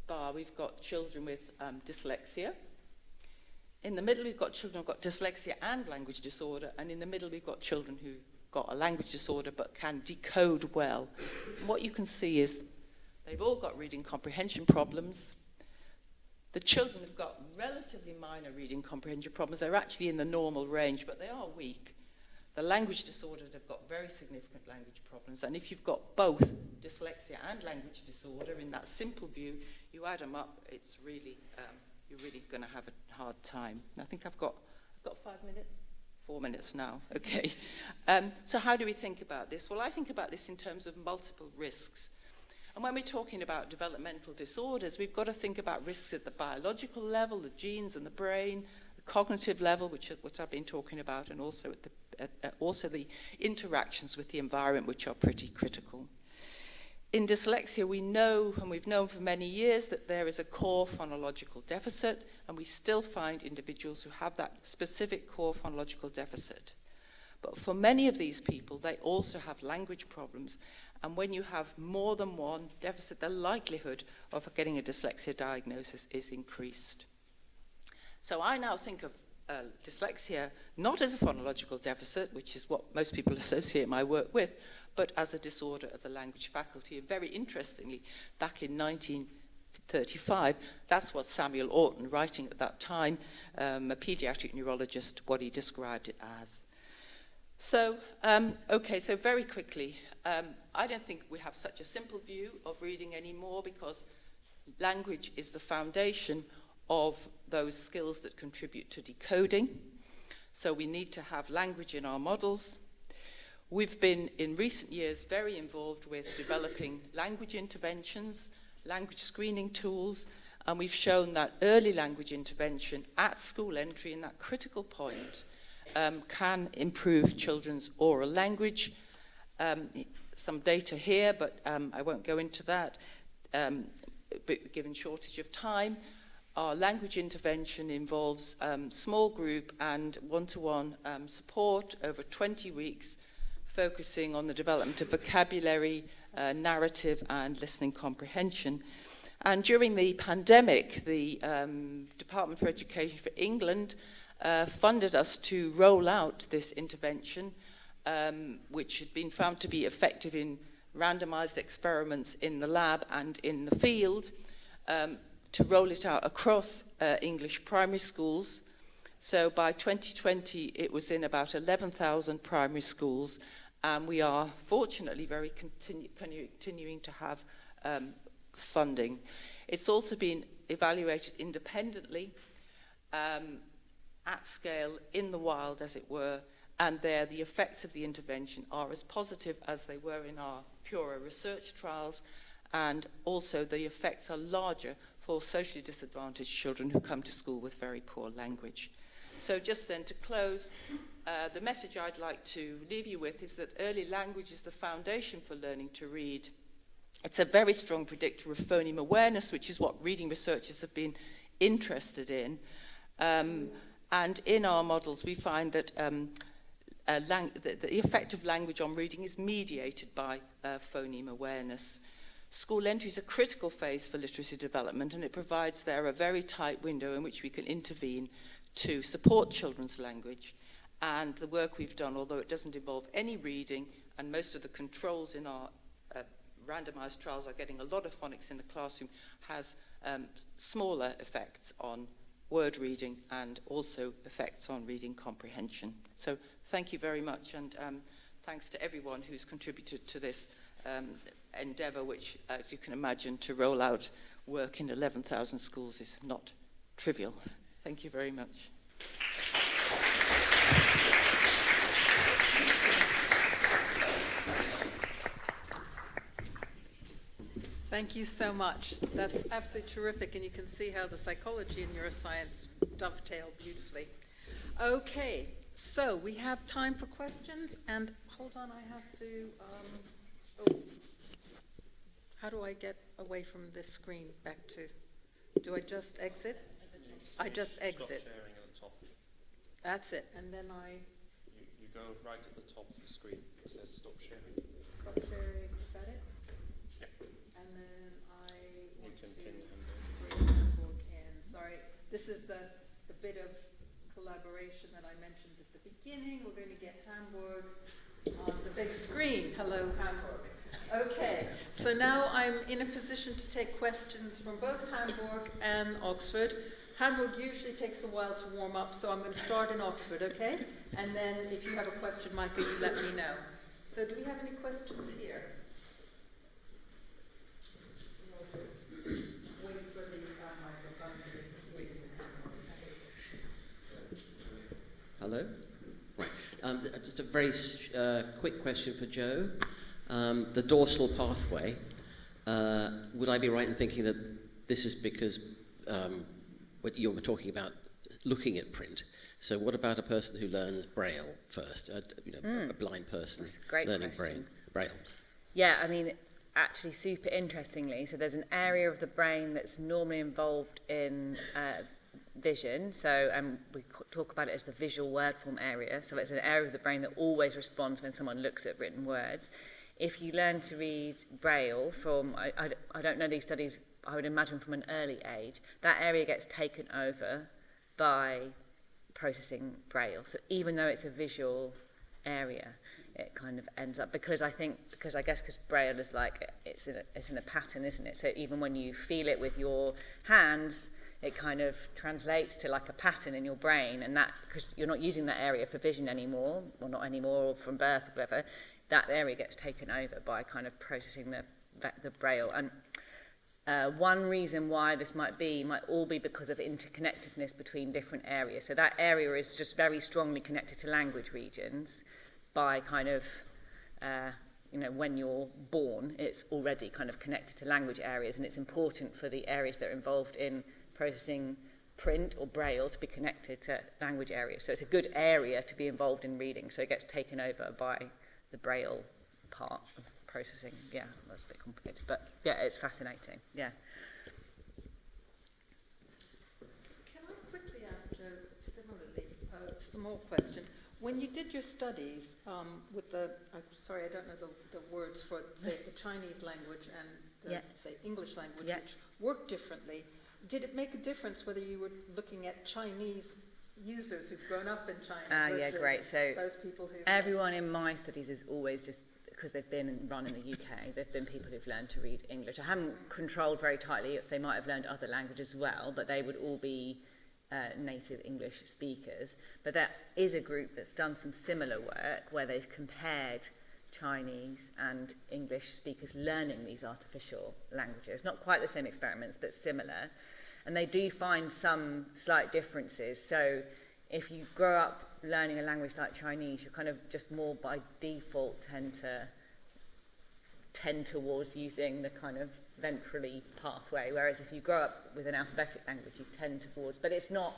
bar, we've got children with dyslexia. In the middle, we've got children who've got dyslexia and language disorder. And in the middle, we've got children who've got a language disorder but can decode well. And what you can see is they've all got reading comprehension problems. The children have got relatively minor reading comprehension problems. They're actually in the normal range, but they are weak. The language disorders have got very significant language problems. And if you've got both dyslexia and language disorder in that simple view, you add them up, it's really, you're really going to have a hard time. And I think I've got 5 minutes? 4 minutes now, okay. So how do we think about this? Well, I think about this in terms of multiple risks. And when we're talking about developmental disorders, we've got to think about risks at the biological level, the genes and the brain, the cognitive level, which I've been talking about, and also also the interactions with the environment, which are pretty critical. In dyslexia, we know, and we've known for many years, that there is a core phonological deficit, and we still find individuals who have that specific core phonological deficit. But for many of these people, they also have language problems. And when you have more than one deficit, the likelihood of getting a dyslexia diagnosis is increased. So I now think of dyslexia not as a phonological deficit, which is what most people associate my work with, but as a disorder of the language faculty. And very interestingly, back in 1935, that's what Samuel Orton, writing at that time, a pediatric neurologist, what he described it as. So, okay, so very quickly, I don't think we have such a simple view of reading anymore, because language is the foundation of those skills that contribute to decoding. So we need to have language in our models. We've been, in recent years, very involved with developing language interventions, language screening tools, and we've shown that early language intervention at school entry, in that critical point, can improve children's oral language. Some data here, but I won't go into that, but given shortage of time. Our language intervention involves small group and one-to-one support over 20 weeks, focusing on the development of vocabulary, narrative, and listening comprehension. And during the pandemic, the Department for Education for England funded us to roll out this intervention, which had been found to be effective in randomized experiments in the lab and in the field, to roll it out across English primary schools. So by 2020, it was in about 11,000 primary schools, and we are fortunately very continuing to have funding. It's also been evaluated independently, at scale, in the wild, as it were, and there the effects of the intervention are as positive as they were in our Pura research trials, and also the effects are larger for socially disadvantaged children who come to school with very poor language. So just then to close, the message I'd like to leave you with is that early language is the foundation for learning to read. It's a very strong predictor of phoneme awareness, which is what reading researchers have been interested in. And in our models, we find that the effect of language on reading is mediated by phoneme awareness. School entry is a critical phase for literacy development, and it provides there a very tight window in which we can intervene to support children's language. And the work we've done, although it doesn't involve any reading, and most of the controls in our randomized trials are getting a lot of phonics in the classroom, has smaller effects on word reading and also effects on reading comprehension. So thank you very much, and thanks to everyone who's contributed to this endeavour, which, as you can imagine, to roll out work in 11,000 schools is not trivial. Thank you very much. Thank you so much. That's absolutely terrific, and you can see how the psychology and neuroscience dovetail beautifully. Okay, so we have time for questions, and hold on, I have to, how do I get away from this screen back to, do I just exit? I just exit. Stop sharing at the top. That's it, and then You go right at the top of the screen. It says stop sharing. stop sharing, is that it? Yeah. And then I want can to pin bring Hamburg in. Sorry, this is the bit of collaboration that I mentioned at the beginning. We're going to get Hamburg on the big screen. Hello, Hamburg. Okay, so now I'm in a position to take questions from both Hamburg and Oxford. Hamburg usually takes a while to warm up, so I'm going to start in Oxford, okay? And then if you have a question, Michael, you let me know. So do we have any questions here? Wait for the microphone to be Hello? Right. Just a very quick question for Joe. The dorsal pathway, would I be right in thinking that this is because what you were talking about looking at print? So what about a person who learns Braille first? A blind person learning Braille? Yeah, I mean, actually super interestingly, so there's an area of the brain that's normally involved in vision, so we talk about it as the visual word form area, so it's an area of the brain that always responds when someone looks at written words. If you learn to read Braille from, I don't know these studies, I would imagine from an early age, that area gets taken over by processing Braille. So even though it's a visual area, it kind of ends up, because Braille is like, it's in a pattern, isn't it? So even when you feel it with your hands, it kind of translates to like a pattern in your brain, and that, because you're not using that area for vision anymore, or not anymore, or from birth or whatever, that area gets taken over by kind of processing the Braille. And one reason why this might all be because of interconnectedness between different areas. So that area is just very strongly connected to language regions by kind of, when you're born, it's already kind of connected to language areas, and it's important for the areas that are involved in processing print or Braille to be connected to language areas. So it's a good area to be involved in reading, so it gets taken over by the Braille part of processing. Yeah, that's a bit complicated, but yeah, it's fascinating. Yeah. Can I quickly ask Joe, similarly, a small question? When you did your studies with sorry, I don't know the words for, say, the Chinese language and the, say, English language, which work differently, did it make a difference whether you were looking at Chinese users who've grown up in China versus those people who... Everyone in my studies is always just, because they've been run in the UK, they've been people who've learned to read English. I haven't controlled very tightly if they might have learned other languages as well, but they would all be native English speakers. But there is a group that's done some similar work where they've compared Chinese and English speakers learning these artificial languages. Not quite the same experiments, but similar. And they do find some slight differences. So if you grow up learning a language like Chinese, you kind of just more by default tend towards using the kind of ventrally pathway, whereas if you grow up with an alphabetic language, you tend towards, but it's not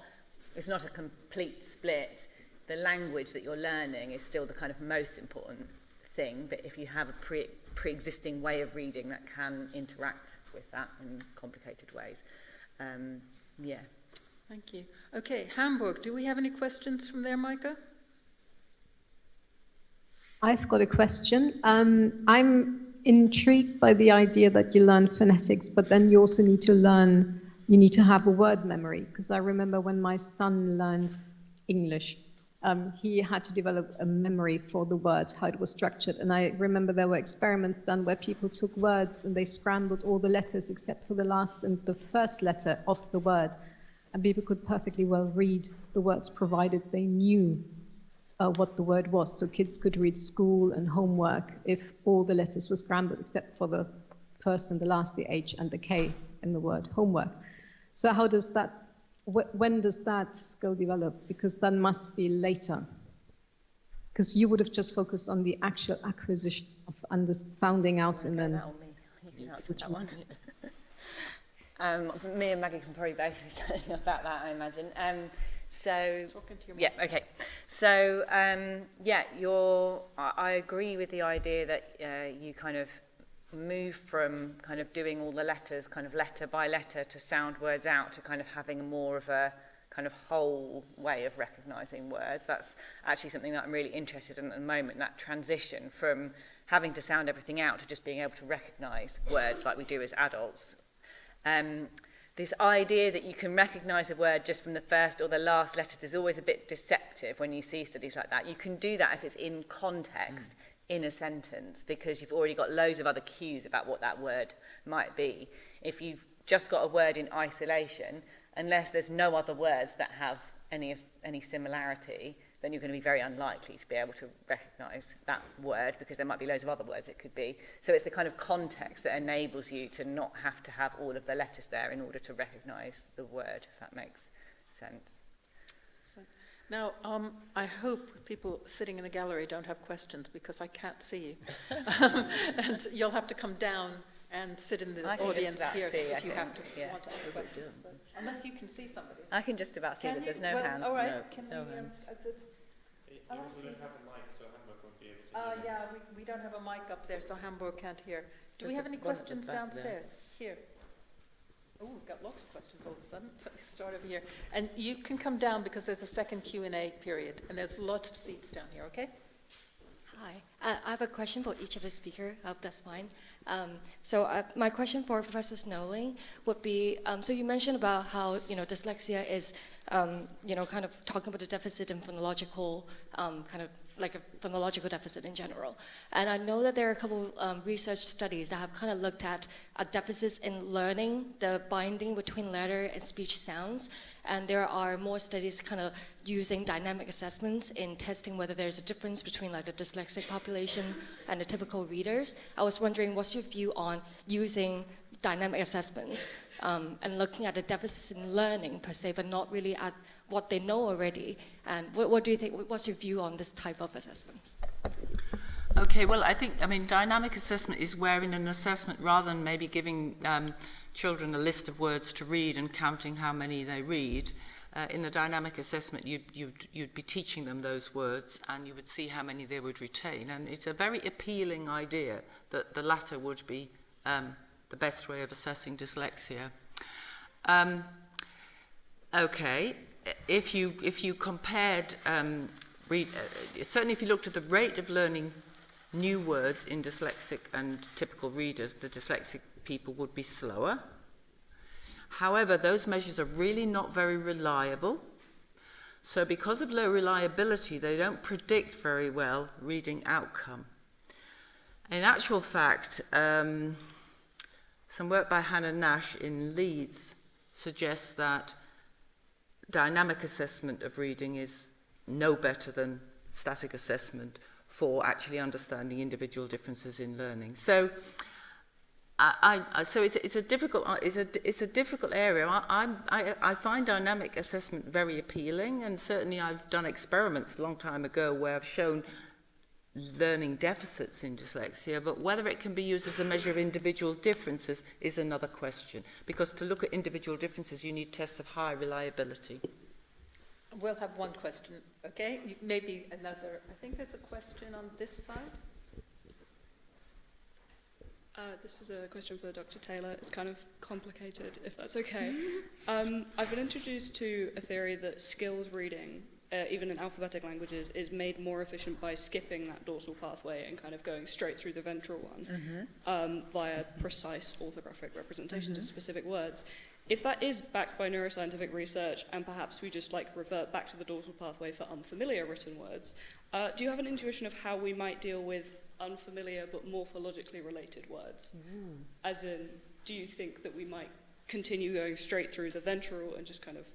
a complete split. The language that you're learning is still the kind of most important thing, but if you have a pre-existing way of reading that can interact with that in complicated ways. Yeah. Thank you. Okay, Hamburg, do we have any questions from there, Micah? I've got a question. I'm intrigued by the idea that you learn phonetics, but then you also need to have a word memory. Because I remember when my son learned English, he had to develop a memory for the word, how it was structured. And I remember there were experiments done where people took words and they scrambled all the letters except for the last and the first letter of the word. And people could perfectly well read the words provided they knew what the word was. So kids could read school and homework if all the letters were scrambled except for the first and the last, the H and the K in the word homework. So how does that, when does that skill develop? Because that must be later. Because you would have just focused on the actual acquisition of sounding out and then... You can answer that one. Me and Maggie can probably both say something about that, I imagine. Talking to your yeah, okay. So, I agree with the idea that you kind of move from kind of doing all the letters, kind of letter by letter, to sound words out, to kind of having more of a kind of whole way of recognising words. That's actually something that I'm really interested in at the moment, that transition from having to sound everything out to just being able to recognise words like we do as adults. This idea that you can recognise a word just from the first or the last letters is always a bit deceptive when you see studies like that. You can do that if it's in context, in a sentence, because you've already got loads of other cues about what that word might be. If you've just got a word in isolation, unless there's no other words that have any similarity, then you're going to be very unlikely to be able to recognise that word, because there might be loads of other words it could be. So it's the kind of context that enables you to not have to have all of the letters there in order to recognise the word, if that makes sense. Now, I hope people sitting in the gallery don't have questions, because I can't see you. And you'll have to come down and sit in the audience here if you have to want to ask questions. But unless you can see somebody. I can just about see that there's no hands. All right. No, Can no we, hands. We don't have a mic, so Hamburg won't be able to hear. yeah, we don't have a mic up there, so Hamburg can't hear. Do we There's have any one at the questions back there. downstairs? Here. Oh, we've got lots of questions all of a sudden. So you start over here. And you can come down because there's a second Q&A period, and there's lots of seats down here, okay? Hi, I have a question for each of the speakers. I hope that's fine. My question for Professor Snowling would be, so you mentioned about how, dyslexia is, kind of talking about the deficit in phonological, kind of like a phonological deficit in general. And I know that there are a couple research studies that have kind of looked at deficits in learning the binding between letter and speech sounds. And there are more studies kind of using dynamic assessments in testing whether there's a difference between like the dyslexic population and the typical readers. I was wondering, what's your view on using dynamic assessments and looking at the deficits in learning per se, but not really at what they know already? And what do you think, what's your view on this type of assessments? Okay, well, I mean, dynamic assessment is where in an assessment, rather than maybe giving children a list of words to read and counting how many they read, in the dynamic assessment, you'd be teaching them those words, and you would see how many they would retain. And it's a very appealing idea that the latter would be the best way of assessing dyslexia. Okay, if you compared, certainly if you looked at the rate of learning new words in dyslexic and typical readers, the dyslexic people would be slower. However, those measures are really not very reliable. So because of low reliability, they don't predict very well reading outcome. In actual fact, some work by Hannah Nash in Leeds suggests that dynamic assessment of reading is no better than static assessment for actually understanding individual differences in learning. So, it's a difficult area. I find dynamic assessment very appealing, and certainly I've done experiments a long time ago where I've shown learning deficits in dyslexia, but whether it can be used as a measure of individual differences is another question, because to look at individual differences you need tests of high reliability. We'll have one question, okay? Maybe another. I think there's a question on this side. This is a question for Dr. Taylor. It's kind of complicated, if that's okay. I've been introduced to a theory that skilled reading even in alphabetic languages, is made more efficient by skipping that dorsal pathway and kind of going straight through the ventral one via precise orthographic representations of specific words. If that is backed by neuroscientific research, and perhaps we just like revert back to the dorsal pathway for unfamiliar written words, do you have an intuition of how we might deal with unfamiliar but morphologically related words? As in, do you think that we might continue going straight through the ventral and just kind of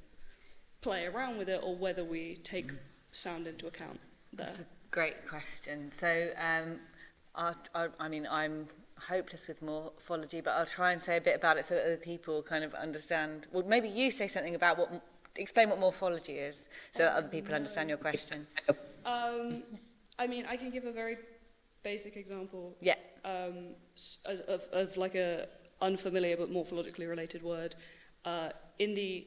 play around with it, or whether we take sound into account there? That's a great question. So, I mean, I'm hopeless with morphology, but I'll try and say a bit about it so that other people kind of understand. Well, maybe you say something about explain what morphology is, so that other people understand your question. I mean, I can give a very basic example. Yeah. Of like a unfamiliar but morphologically related word. In the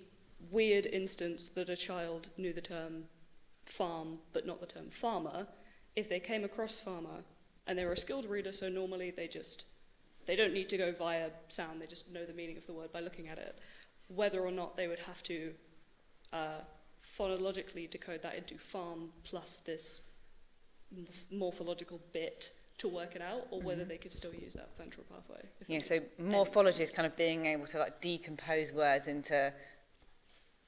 weird instance that a child knew the term farm but not the term farmer, if they came across farmer and they were a skilled reader, so normally they don't need to go via sound, they just know the meaning of the word by looking at it, whether or not they would have to phonologically decode that into farm plus this morphological bit to work it out, or whether they could still use that ventral pathway. Yeah, so morphology is kind of being able to like decompose words into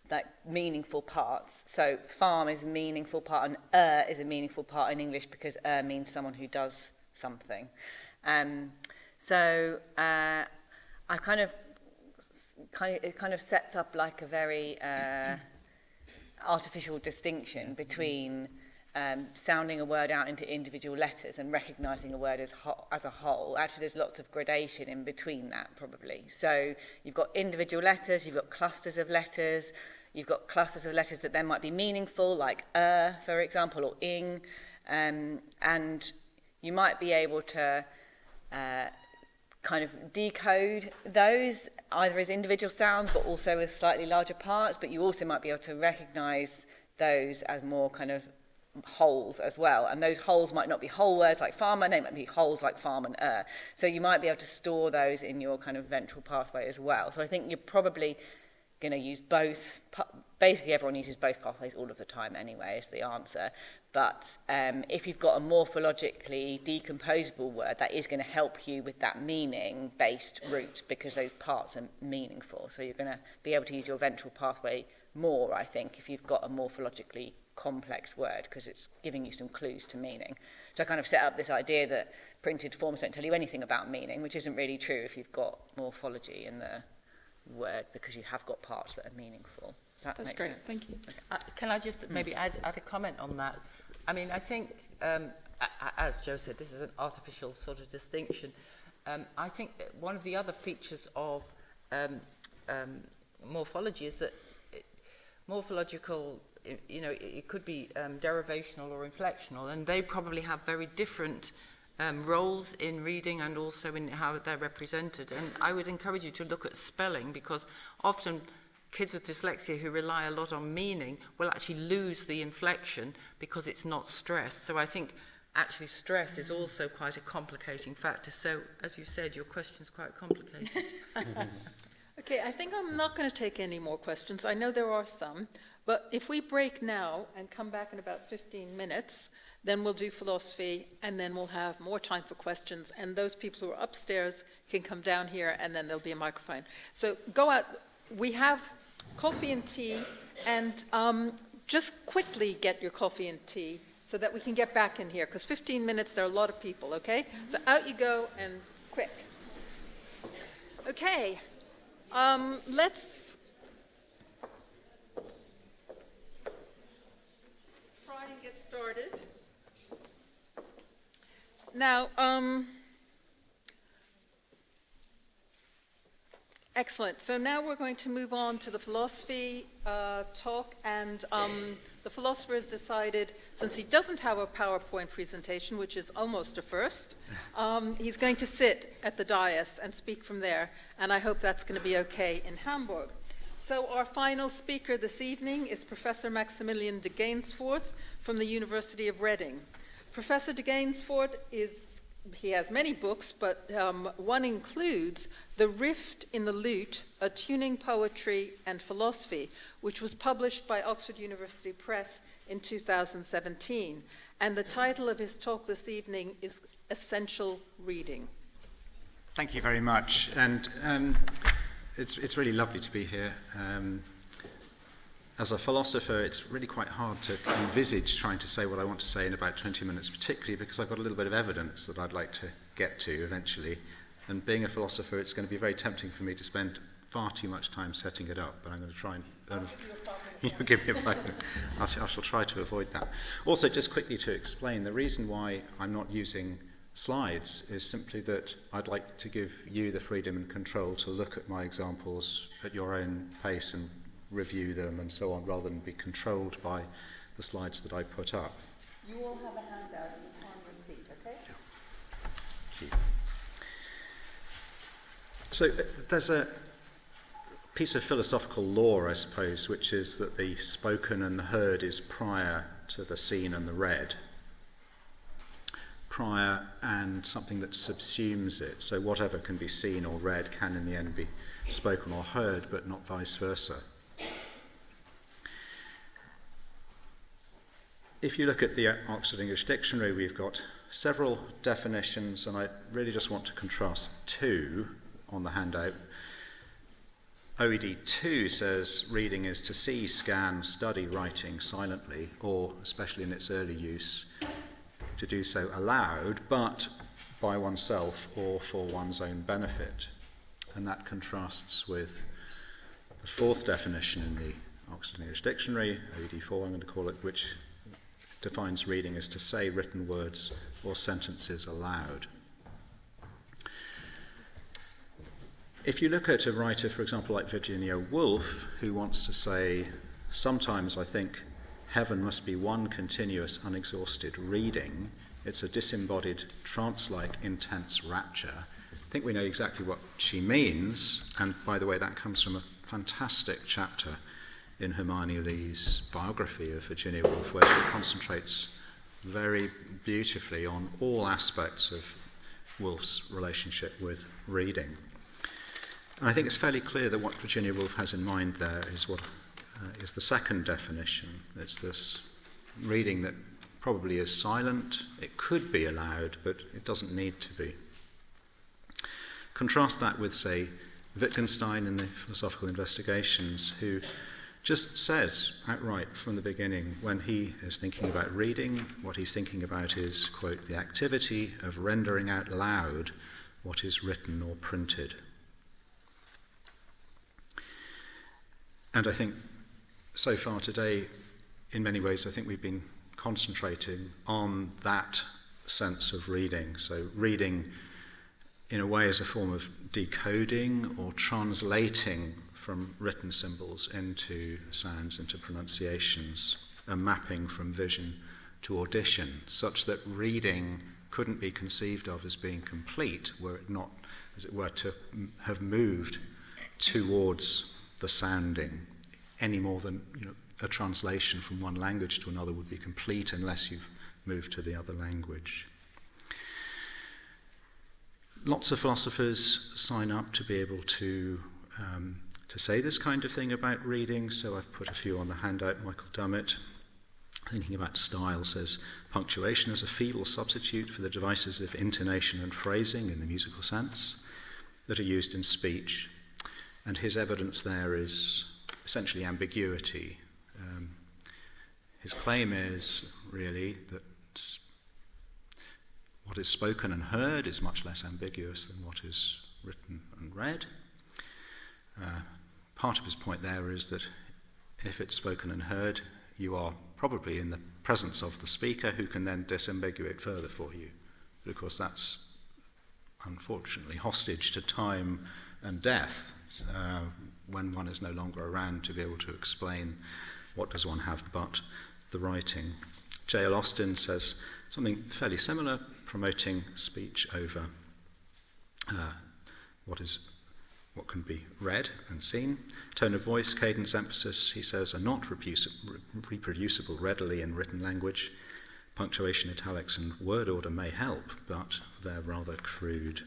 like meaningful parts. So farm is a meaningful part, and is a meaningful part in English because means someone who does something. So I it kind of sets up like a very artificial distinction between sounding a word out into individual letters and recognising a word as a whole. Actually, there's lots of gradation in between that, probably. So you've got individual letters, you've got clusters of letters, you've got clusters of letters that then might be meaningful, like for example, or ing, and you might be able to kind of decode those either as individual sounds but also as slightly larger parts, but you also might be able to recognise those as more kind of wholes as well, and those wholes might not be whole words like farmer, they might be wholes like farm and so you might be able to store those in your kind of ventral pathway as well. So I think you're probably going to use both. Basically everyone uses both pathways all of the time anyway is the answer, but if you've got a morphologically decomposable word, that is going to help you with that meaning based route because those parts are meaningful, so you're going to be able to use your ventral pathway more, I think, if you've got a morphologically complex word, because it's giving you some clues to meaning. So I kind of set up this idea that printed forms don't tell you anything about meaning, which isn't really true if you've got morphology in the word, because you have got parts that are meaningful. That's great, thank you. Okay. Can I just maybe add a comment on that? I mean, I think, as Joe said, this is an artificial sort of distinction. I think that one of the other features of morphology is that morphological, you know, it could be derivational or inflectional, and they probably have very different roles in reading and also in how they're represented. And I would encourage you to look at spelling, because often kids with dyslexia who rely a lot on meaning will actually lose the inflection because it's not stressed. So I think actually stress is also quite a complicating factor. So as you said, your question's quite complicated. Okay, I think I'm not going to take any more questions. I know there are some, but if we break now and come back in about 15 minutes, then we'll do philosophy, and then we'll have more time for questions, and those people who are upstairs can come down here, and then there'll be a microphone. So go out. We have coffee and tea, and just quickly get your coffee and tea so that we can get back in here, because 15 minutes, there are a lot of people, okay? So out you go, and quick. Okay. Let's try and get started. Now, excellent. So now we're going to move on to the philosophy talk, and the philosopher has decided, since he doesn't have a PowerPoint presentation, which is almost a first, he's going to sit at the dais and speak from there, and I hope that's going to be okay in Hamburg. So our final speaker this evening is Professor Maximilian de Gaynesford from the University of Reading. Professor de Gaynesford is he has many books, but one includes The Rift in the Lute, A Tuning Poetry and Philosophy, which was published by Oxford University Press in 2017. And the title of his talk this evening is Essential Reading. Thank you very much. And it's really lovely to be here. As a philosopher, it's really quite hard to envisage trying to say what I want to say in about 20 minutes, particularly because I've got a little bit of evidence that I'd like to get to eventually. And being a philosopher, it's going to be very tempting for me to spend far too much time setting it up, but I'm going to try and... You'll give me a 5 minutes. I shall try to avoid that. Also, just quickly to explain, the reason why I'm not using slides is simply that I'd like to give you the freedom and control to look at my examples at your own pace and review them and so on, rather than be controlled by the slides that I put up. You all have a handout. It's on your seat, okay? Thank you. So there's a piece of philosophical law, I suppose, which is that the spoken and the heard is prior to the seen and the read. Prior and something that subsumes it. So whatever can be seen or read can in the end be spoken or heard, but not vice versa. If you look at the Oxford English Dictionary, we've got several definitions, and I really just want to contrast two on the handout. OED 2 says reading is to see, scan, study writing silently, or, especially in its early use, to do so aloud, but by oneself or for one's own benefit. And that contrasts with the fourth definition in the Oxford English Dictionary, OED 4 I'm going to call it, which defines reading as to say written words or sentences aloud. If you look at a writer, for example, like Virginia Woolf, who wants to say, sometimes I think heaven must be one continuous, unexhausted reading, it's a disembodied, trance-like, intense rapture, I think we know exactly what she means, and by the way, that comes from a fantastic chapter in Hermione Lee's biography of Virginia Woolf, where she concentrates very beautifully on all aspects of Woolf's relationship with reading. And I think it's fairly clear that what Virginia Woolf has in mind there is what is the second definition. It's this reading that probably is silent, it could be aloud, but it doesn't need to be. Contrast that with, say, Wittgenstein in the Philosophical Investigations, who just says outright from the beginning, when he is thinking about reading, what he's thinking about is, quote, the activity of rendering out loud what is written or printed. And I think so far today, in many ways, I think we've been concentrating on that sense of reading. So reading in a way as a form of decoding or translating from written symbols into sounds, into pronunciations, a mapping from vision to audition, such that reading couldn't be conceived of as being complete were it not, as it were, to have moved towards the sounding, any more than a translation from one language to another would be complete unless you've moved to the other language. Lots of philosophers sign up to be able to say this kind of thing about reading, so I've put a few on the handout. Michael Dummett, thinking about style, says punctuation is a feeble substitute for the devices of intonation and phrasing in the musical sense that are used in speech, and his evidence there is essentially ambiguity. His claim is really that what is spoken and heard is much less ambiguous than what is written and read. Part of his point there is that if it's spoken and heard, you are probably in the presence of the speaker who can then disambiguate further for you. But of course that's unfortunately hostage to time and death when one is no longer around to be able to explain what does one have but the writing. J.L. Austin says something fairly similar, promoting speech over what can be read and seen. Tone of voice, cadence, emphasis, he says, are not reproducible readily in written language. punctuation, italics, and word order may help, but they're rather crude.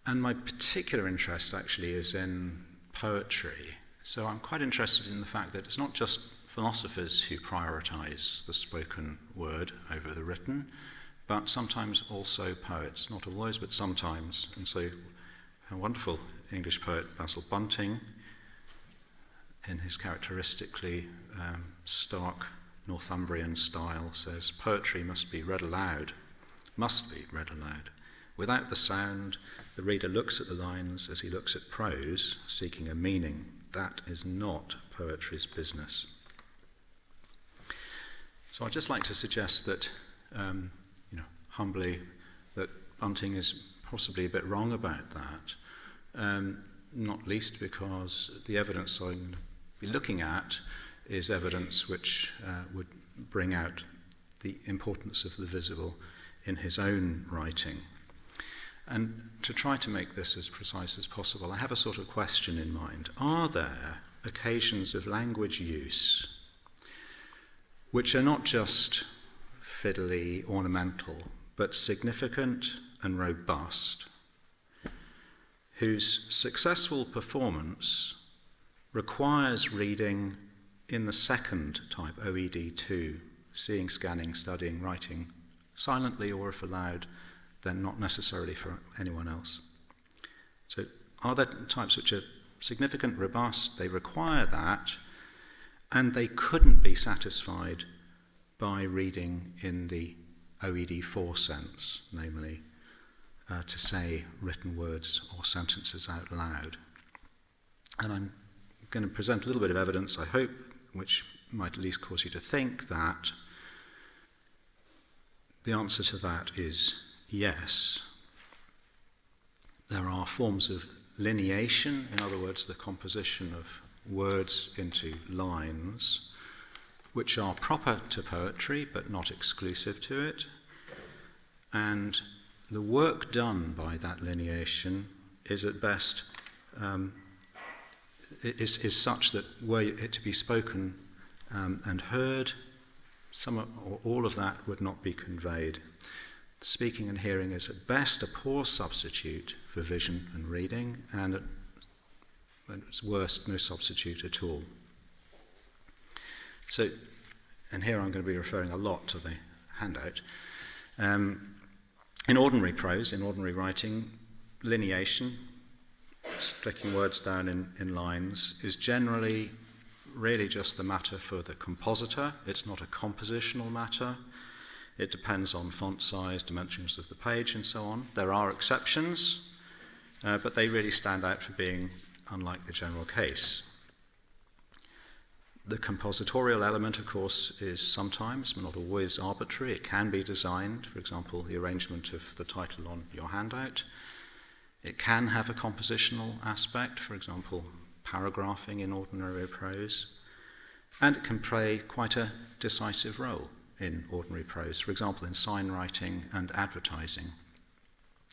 And my particular interest actually is in poetry. So I'm quite interested in the fact that it's not just philosophers who prioritize the spoken word over the written, but sometimes also poets, not always, but sometimes. And so a wonderful English poet, Basil Bunting, in his characteristically stark Northumbrian style, says, "Poetry must be read aloud, Without the sound, the reader looks at the lines as he looks at prose, seeking a meaning. That is not poetry's business." So I'd just like to suggest that, humbly, that Bunting is possibly a bit wrong about that, not least because the evidence I'm going to be looking at is evidence which would bring out the importance of the visible in his own writing. And to try to make this as precise as possible, I have a sort of question in mind. Are there occasions of language use which are not just fiddly, ornamental, but significant and robust, whose successful performance requires reading in the second type, OED2, seeing, scanning, studying, writing, silently or if allowed, then not necessarily for anyone else? So are there types which are significant, robust, they require that, and they couldn't be satisfied by reading in the OED4 sense, namely to say written words or sentences out loud? And I'm going to present a little bit of evidence, I hope, which might at least cause you to think that the answer to that is yes. There are forms of lineation, in other words, the composition of words into lines, which are proper to poetry but not exclusive to it. And the work done by that lineation is at best is such that were it to be spoken and heard, some or all of that would not be conveyed. Speaking and hearing is at best a poor substitute for vision and reading, and at its worst, no substitute at all. So, and here I'm going to be referring a lot to the handout. In ordinary prose, in ordinary writing, lineation, sticking words down in lines, is generally really just the matter for the compositor. It's not a compositional matter. It depends on font size, dimensions of the page, and so on. There are exceptions, but they really stand out for being unlike the general case. The compositorial element, of course, is sometimes, but not always, arbitrary. It can be designed, for example, the arrangement of the title on your handout. It can have a compositional aspect, for example, paragraphing in ordinary prose. And it can play quite a decisive role in ordinary prose, for example, in sign writing and advertising.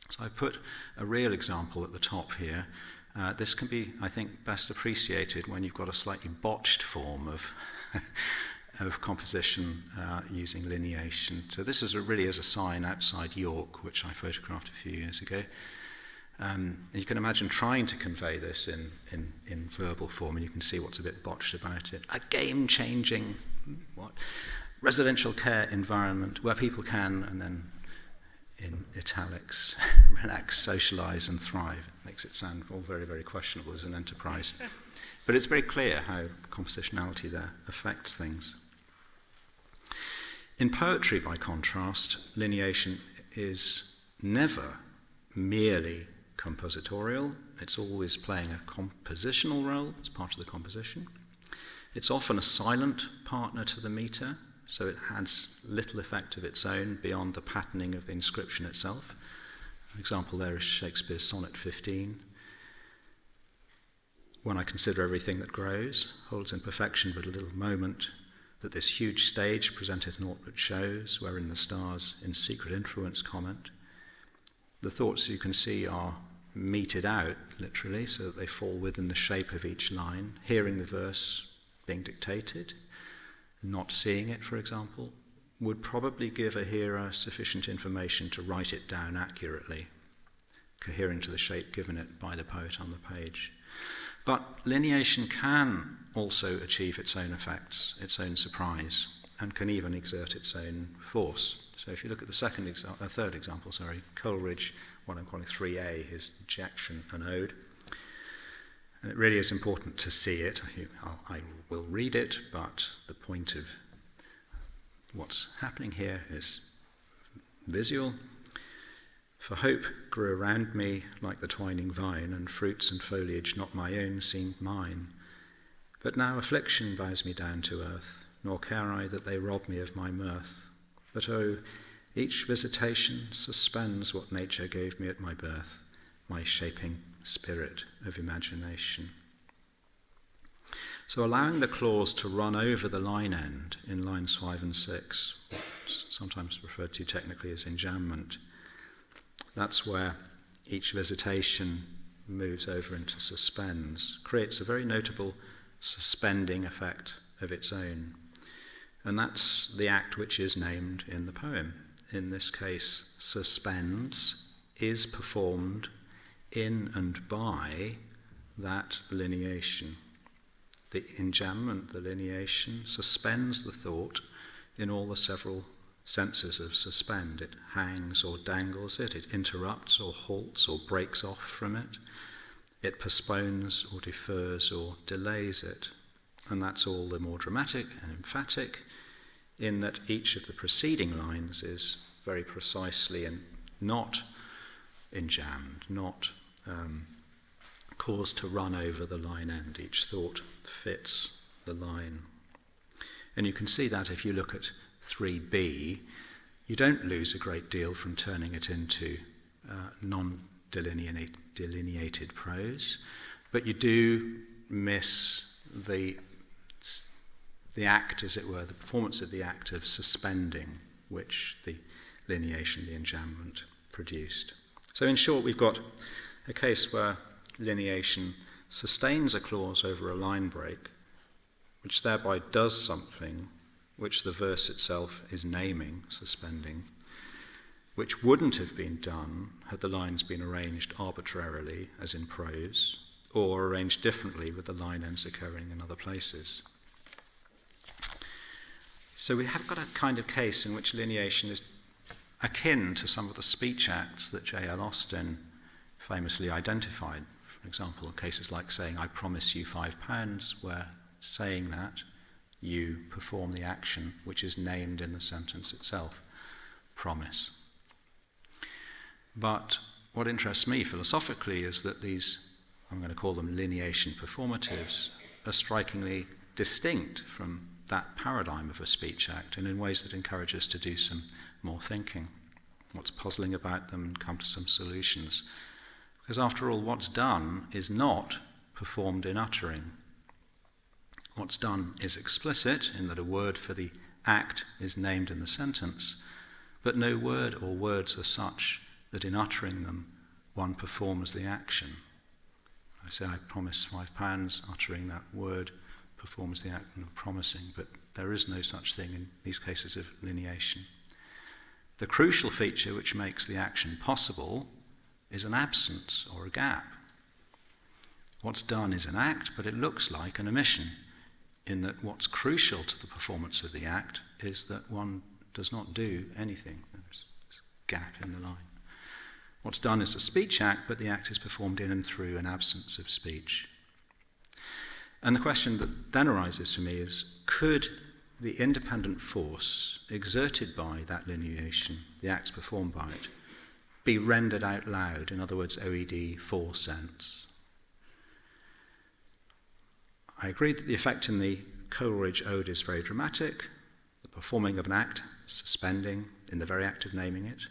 So I put a real example at the top here. This can be, I think, best appreciated when you've got a slightly botched form of composition using lineation. So this is really is a sign outside York, which I photographed a few years ago. You can imagine trying to convey this in verbal form, and you can see what's a bit botched about it. A game-changing residential care environment where people can, and then in italics, relax, socialise and thrive. It makes it sound all very, very questionable as an enterprise. But it's very clear how compositionality there affects things. In poetry, by contrast, lineation is never merely compositorial. It's always playing a compositional role as part of the composition. It's often a silent partner to the metre, so it has little effect of its own beyond the patterning of the inscription itself. An example there is Shakespeare's Sonnet 15. When I consider everything that grows, holds in perfection but a little moment, that this huge stage presenteth naught but shows, wherein the stars in secret influence comment. The thoughts you can see are meted out, literally, so that they fall within the shape of each line, hearing the verse being dictated, not seeing it, for example, would probably give a hearer sufficient information to write it down accurately, coherent to the shape given it by the poet on the page. But lineation can also achieve its own effects, its own surprise, and can even exert its own force. So if you look at the third example, Coleridge, what I'm calling 3A, his dejection and ode. And it really is important to see it. I will read it, but the point of what's happening here is visual. For hope grew around me like the twining vine, and fruits and foliage not my own seemed mine. But now affliction bows me down to earth, nor care I that they rob me of my mirth. But oh, each visitation suspends what nature gave me at my birth, my shaping spirit of imagination. So allowing the clause to run over the line end in lines 5 and 6, what's sometimes referred to technically as enjambment, that's where each visitation moves over into suspends, creates a very notable suspending effect of its own. And that's the act which is named in the poem. In this case, suspends is performed in and by that lineation. The enjambment, the lineation, suspends the thought in all the several senses of suspend. It hangs or dangles it, it interrupts or halts or breaks off from it, it postpones or defers or delays it. And that's all the more dramatic and emphatic in that each of the preceding lines is very precisely and not enjambed, not caused to run over the line end. Each thought fits the line. And you can see that if you look at 3b, you don't lose a great deal from turning it into non-delineated prose, but you do miss the act, as it were, the performance of the act of suspending, which the lineation, the enjambment, produced. So in short, we've got a case where lineation sustains a clause over a line break, which thereby does something which the verse itself is naming, suspending, which wouldn't have been done had the lines been arranged arbitrarily, as in prose, or arranged differently with the line ends occurring in other places. So we have got a kind of case in which lineation is akin to some of the speech acts that J.L. Austin famously identified. For example, cases like saying, I promise you £5, where saying that, you perform the action which is named in the sentence itself, promise. But what interests me philosophically is that these, I'm going to call them lineation performatives, are strikingly distinct from that paradigm of a speech act and in ways that encourage us to do some more thinking, what's puzzling about them, and come to some solutions. Because after all, what's done is not performed in uttering. What's done is explicit in that a word for the act is named in the sentence, but no word or words are such that in uttering them one performs the action. I say I promise £5, uttering that word performs the act of promising, but there is no such thing in these cases of lineation. The crucial feature which makes the action possible is an absence or a gap. What's done is an act, but it looks like an omission, in that what's crucial to the performance of the act is that one does not do anything. There's a gap in the line. What's done is a speech act, but the act is performed in and through an absence of speech. And the question that then arises for me is, could the independent force exerted by that lineation, the acts performed by it, be rendered out loud, in other words, OED, for sense? I agree that the effect in the Coleridge Ode is very dramatic, the performing of an act, suspending, in the very act of naming it.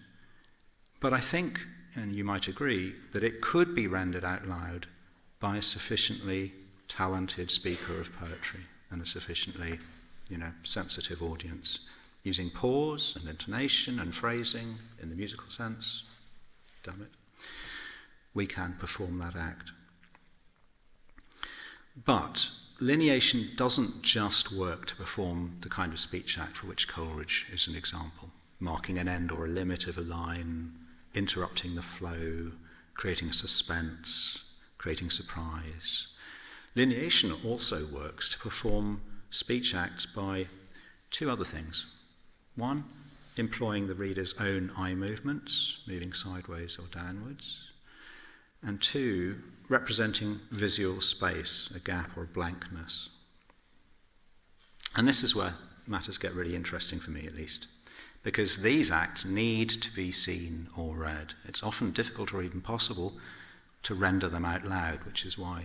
But I think, and you might agree, that it could be rendered out loud by a sufficiently talented speaker of poetry and a sufficiently, sensitive audience, using pause and intonation and phrasing in the musical sense. Damn it. We can perform that act. But lineation doesn't just work to perform the kind of speech act for which Coleridge is an example, marking an end or a limit of a line, interrupting the flow, creating a suspense, creating surprise. Lineation also works to perform speech acts by two other things. One, employing the reader's own eye movements, moving sideways or downwards. And two, representing visual space, a gap or a blankness. And this is where matters get really interesting for me, at least, because these acts need to be seen or read. It's often difficult or even possible to render them out loud, which is why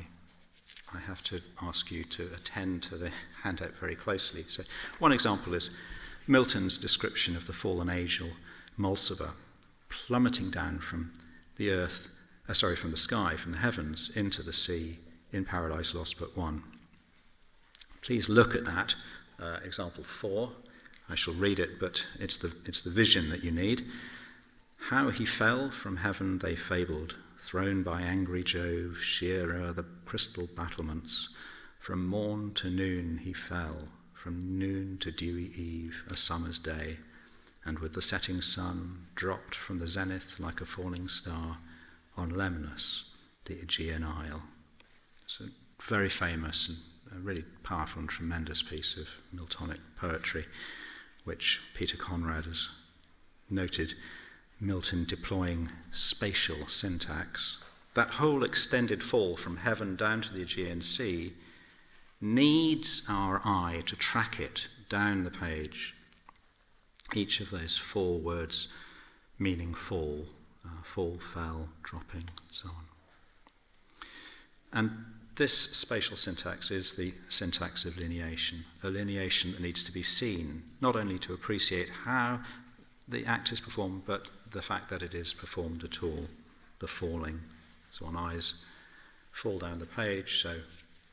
I have to ask you to attend to the handout very closely. So one example is Milton's description of the fallen angel Mulciber plummeting down from the earth, from the sky, from the heavens into the sea in Paradise Lost but One. Please look at that, example 4. I shall read it, but it's the vision that you need. How he fell from heaven they fabled, thrown by angry Jove, sheer o'er the crystal battlements. From morn to noon he fell, from noon to dewy eve, a summer's day, and with the setting sun dropped from the zenith like a falling star on Lemnos, the Aegean Isle. It's a very famous and a really powerful and tremendous piece of Miltonic poetry, which Peter Conrad has noted Milton deploying spatial syntax. That whole extended fall from heaven down to the Aegean Sea needs our eye to track it down the page. Each of those 4 words meaning fall, fall, fell, dropping, and so on. And this spatial syntax is the syntax of lineation, a lineation that needs to be seen, not only to appreciate how the act is performed, but the fact that it is performed at all, the falling. So one eyes fall down the page, so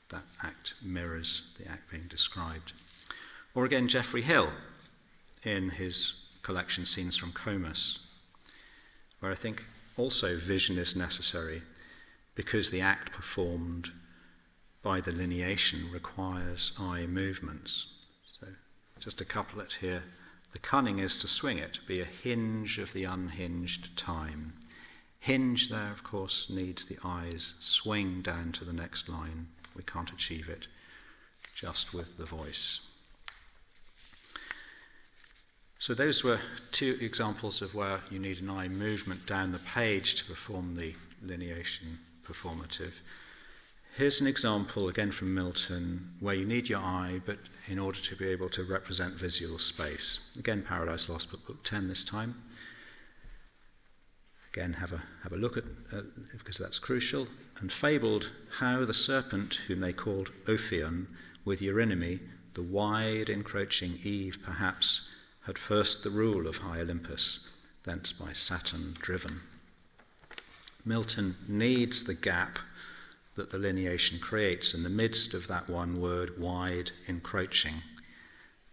that act mirrors the act being described. Or again, Geoffrey Hill, in his collection Scenes from Comus, where I think also vision is necessary because the act performed by the lineation requires eye movements. So just a couplet here. The cunning is to swing it, be a hinge of the unhinged time. Hinge there, of course, needs the eyes swing down to the next line. We can't achieve it just with the voice. So those were 2 examples of where you need an eye movement down the page to perform the lineation performative. Here's an example, again from Milton, where you need your eye, but in order to be able to represent visual space. Again, Paradise Lost, but book 10 this time. Again, have a look at, because that's crucial. And fabled how the serpent, whom they called Ophion, with Eurynome, the wide encroaching Eve, perhaps, had first the rule of high Olympus, thence by Saturn driven. Milton needs the gap that the lineation creates in the midst of that one word, wide, encroaching,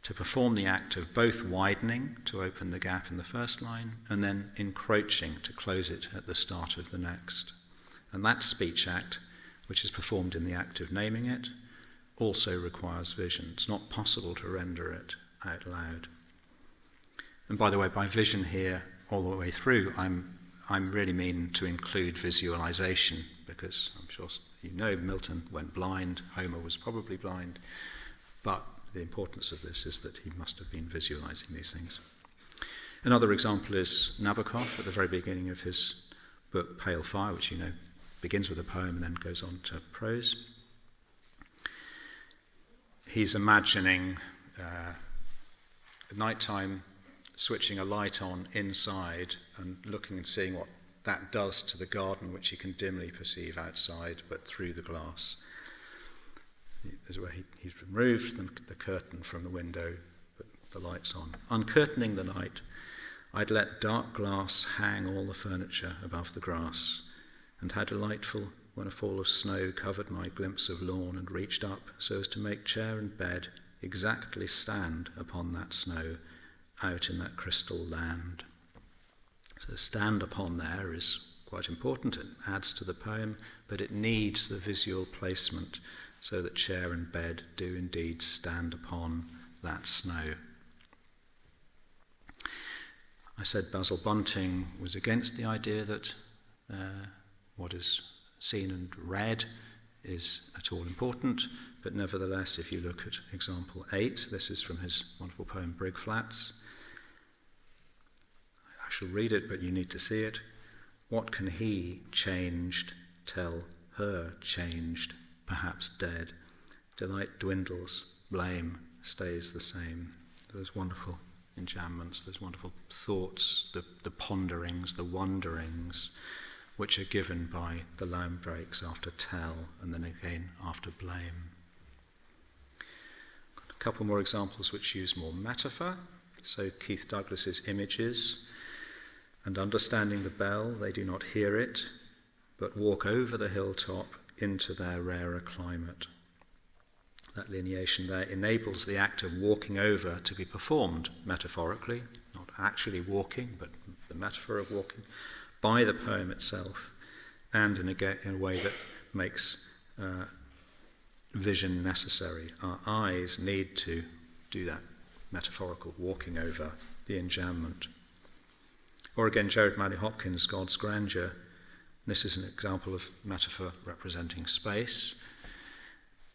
to perform the act of both widening to open the gap in the first line and then encroaching to close it at the start of the next. And that speech act, which is performed in the act of naming it, also requires vision. It's not possible to render it out loud. And by the way, by vision here, all the way through, I'm really mean to include visualization, because I'm sure you know Milton went blind, Homer was probably blind, but the importance of this is that he must have been visualizing these things. Another example is Nabokov at the very beginning of his book Pale Fire, which you know begins with a poem and then goes on to prose. He's imagining at night time switching a light on inside and looking and seeing what that does to the garden, which he can dimly perceive outside, but through the glass. This is where he's removed the curtain from the window, but the light's on. Uncurtaining the night, I'd let dark glass hang all the furniture above the grass, and how delightful when a fall of snow covered my glimpse of lawn and reached up so as to make chair and bed exactly stand upon that snow out in that crystal land. So stand upon there is quite important. It adds to the poem, but it needs the visual placement so that chair and bed do indeed stand upon that snow. I said Basil Bunting was against the idea that what is seen and read is at all important, but nevertheless, if you look at example 8, this is from his wonderful poem Brig Flats. I shall read it, but you need to see it. What can he, changed, tell her, changed, perhaps dead? Delight dwindles, blame stays the same. Those wonderful enjambments, those wonderful thoughts, the ponderings, the wonderings, which are given by the line breaks after tell and then again after blame. Got a couple more examples which use more metaphor. So Keith Douglas's images, and understanding the bell, they do not hear it, but walk over the hilltop into their rarer climate. That lineation there enables the act of walking over to be performed metaphorically, not actually walking, but the metaphor of walking, by the poem itself, and in a way that makes vision necessary. Our eyes need to do that metaphorical walking over the enjambment. Or again, Jared Manley Hopkins' God's Grandeur. This is an example of metaphor representing space.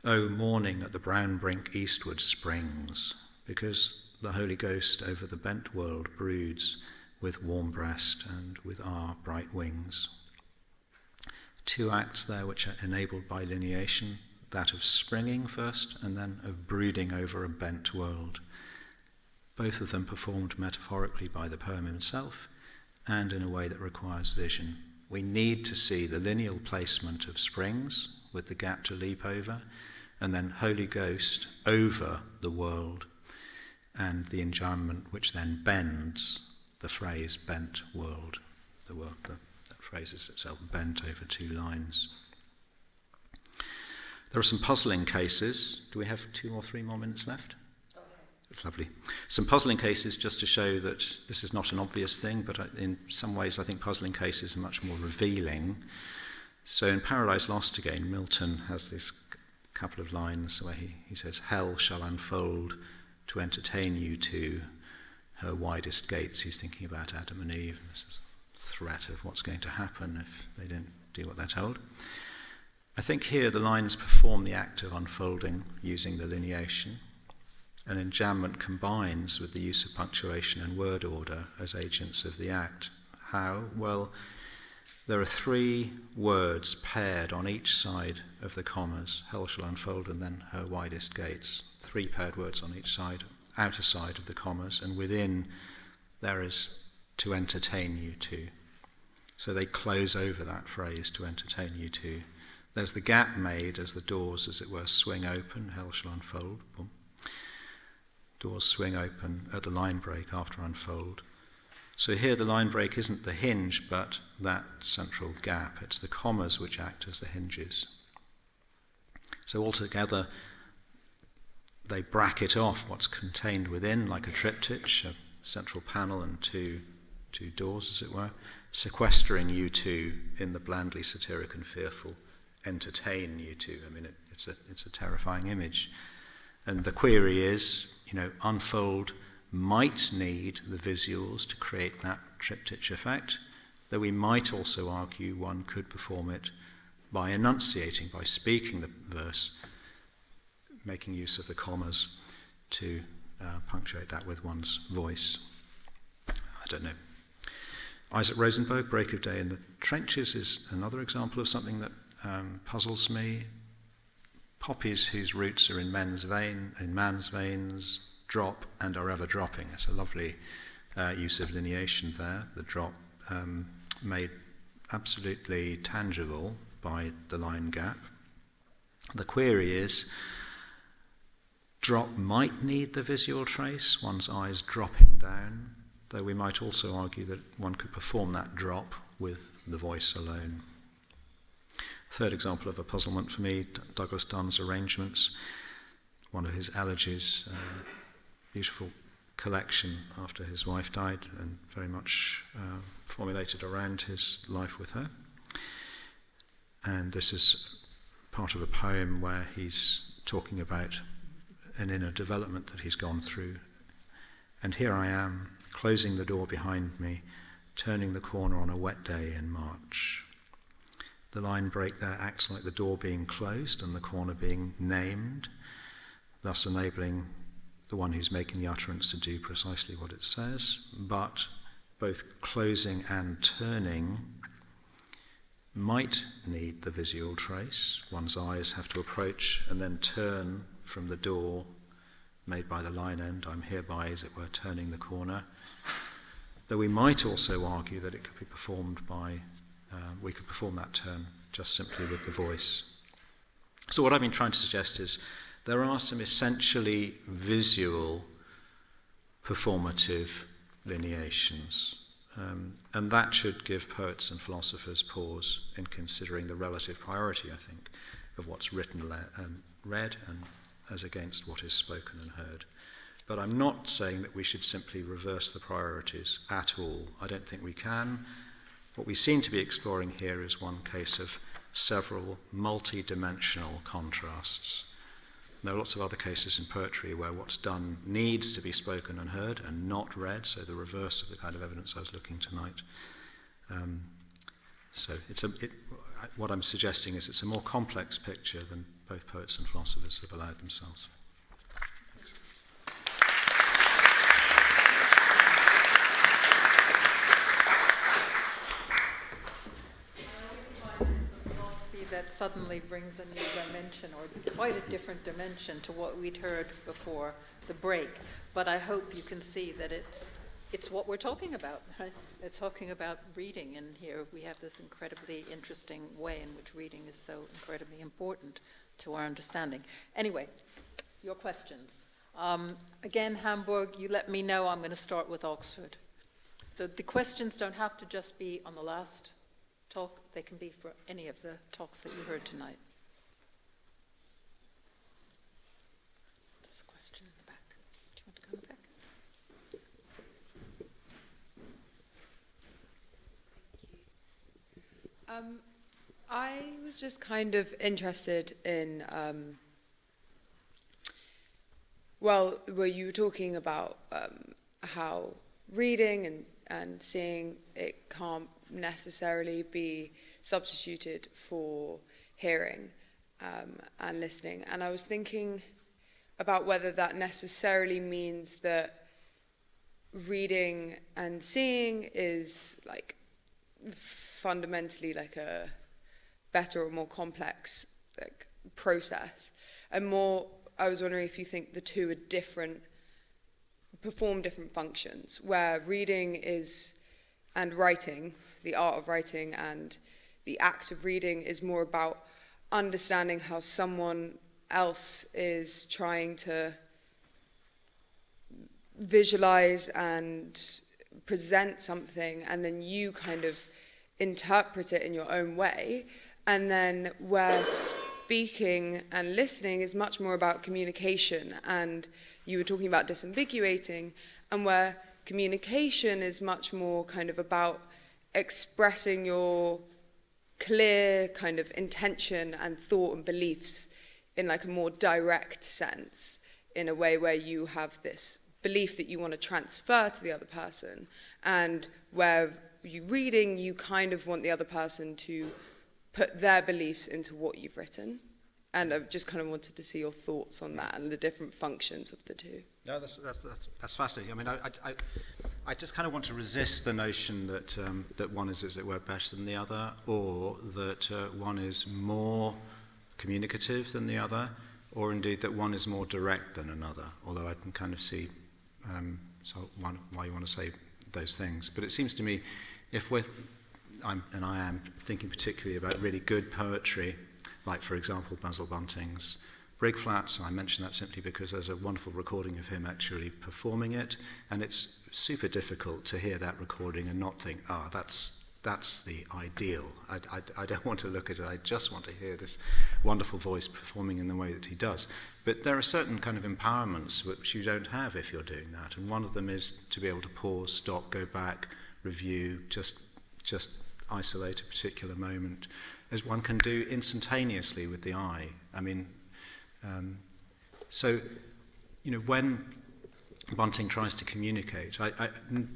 Oh, morning at the brown brink eastward springs, because the Holy Ghost over the bent world broods with warm breast and with our bright wings. Two acts there which are enabled by lineation, that of springing first and then of brooding over a bent world. Both of them performed metaphorically by the poem himself and in a way that requires vision. We need to see the lineal placement of springs with the gap to leap over, and then Holy Ghost over the world, and the enjambment which then bends the phrase bent world. The world, that phrase is itself bent over two lines. There are some puzzling cases. Do we have 2 or 3 more minutes left? Okay. Lovely. Some puzzling cases just to show that this is not an obvious thing, but in some ways I think puzzling cases are much more revealing. So in Paradise Lost again, Milton has this couple of lines where he says, hell shall unfold to entertain you to her widest gates. He's thinking about Adam and Eve, and this is a threat of what's going to happen if they don't do what they're told. I think here the lines perform the act of unfolding using the lineation, and enjambment combines with the use of punctuation and word order as agents of the act. How? Well, there are 3 words paired on each side of the commas, hell shall unfold and then her widest gates. 3 paired words on each side, outer side of the commas, and within there is to entertain you to. So they close over that phrase, to entertain you to. There's the gap made as the doors, as it were, swing open, hell shall unfold. Boom. Doors swing open at the line break after unfold. So here the line break isn't the hinge, but that central gap. It's the commas which act as the hinges. So altogether, they bracket off what's contained within, like a triptych, a central panel and two doors, as it were, sequestering you two in the blandly satiric and fearful entertain you two. I mean, it's a terrifying image. And the query is, unfold might need the visuals to create that triptych effect, though we might also argue one could perform it by enunciating, by speaking the verse, making use of the commas to punctuate that with one's voice. I don't know. Isaac Rosenberg, Break of Day in the Trenches, is another example of something that puzzles me. Poppies whose roots are in man's veins, drop and are ever dropping. It's a lovely use of lineation there. The drop made absolutely tangible by the line gap. The query is, drop might need the visual trace, one's eyes dropping down, though we might also argue that one could perform that drop with the voice alone. Third example of a puzzlement for me, Douglas Dunn's arrangements, one of his elegies, beautiful collection after his wife died, and very much formulated around his life with her. And this is part of a poem where he's talking about an inner development that he's gone through. And here I am, closing the door behind me, turning the corner on a wet day in March. The line break there acts like the door being closed and the corner being named, thus enabling the one who's making the utterance to do precisely what it says, but both closing and turning might need the visual trace. One's eyes have to approach and then turn from the door made by the line end. I'm hereby, as it were, turning the corner. Though we might also argue that it could be performed by, we could perform that turn just simply with the voice. So what I've been trying to suggest is there are some essentially visual performative lineations. And that should give poets and philosophers pause in considering the relative priority, I think, of what's written and read and as against what is spoken and heard. But I'm not saying that we should simply reverse the priorities at all. I don't think we can. What we seem to be exploring here is one case of several multi-dimensional contrasts. There are lots of other cases in poetry where what's done needs to be spoken and heard and not read, so the reverse of the kind of evidence I was looking tonight. What I'm suggesting is it's a more complex picture than both poets and philosophers have allowed themselves. That suddenly brings a new dimension, or quite a different dimension to what we'd heard before the break. But I hope you can see that it's what we're talking about, right? It's talking about reading, and here we have this incredibly interesting way in which reading is so incredibly important to our understanding. Anyway, your questions. Again, Hamburg, you let me know. I'm going to start with Oxford. So the questions don't have to just be on the last talk, they can be for any of the talks that you heard tonight. There's a question in the back. Do you want to go in the back? I was just kind of interested in, where you were talking about how reading and seeing it can't necessarily be substituted for hearing and listening. And I was thinking about whether that necessarily means that reading and seeing is like fundamentally like a better or more complex like process. And more, I was wondering if you think the two are different, perform different functions, where reading is, and writing, the art of writing and the act of reading is more about understanding how someone else is trying to visualize and present something, and then you kind of interpret it in your own way. And then where speaking and listening is much more about communication, and you were talking about disambiguating, and where communication is much more kind of about expressing your clear kind of intention and thought and beliefs in like a more direct sense, in a way where you have this belief that you want to transfer to the other person, and where you reading, you kind of want the other person to put their beliefs into what you've written. And I just kind of wanted to see your thoughts on that and the different functions of the two. No, that's fascinating. I mean, I just kind of want to resist the notion that that one is, as it were, better than the other, or that one is more communicative than the other, or indeed that one is more direct than another. Although I can kind of see why you want to say those things. But it seems to me, if I am thinking particularly about really good poetry, like, for example, Basil Bunting's Brig Flats. I mention that simply because there's a wonderful recording of him actually performing it, and it's super difficult to hear that recording and not think, that's that's the ideal. I don't want to look at it, I just want to hear this wonderful voice performing in the way that he does. But there are certain kind of empowerments which you don't have if you're doing that, and one of them is to be able to pause, stop, go back, review, just isolate a particular moment, as one can do instantaneously with the eye. I mean, so, you know, when Bunting tries to communicate,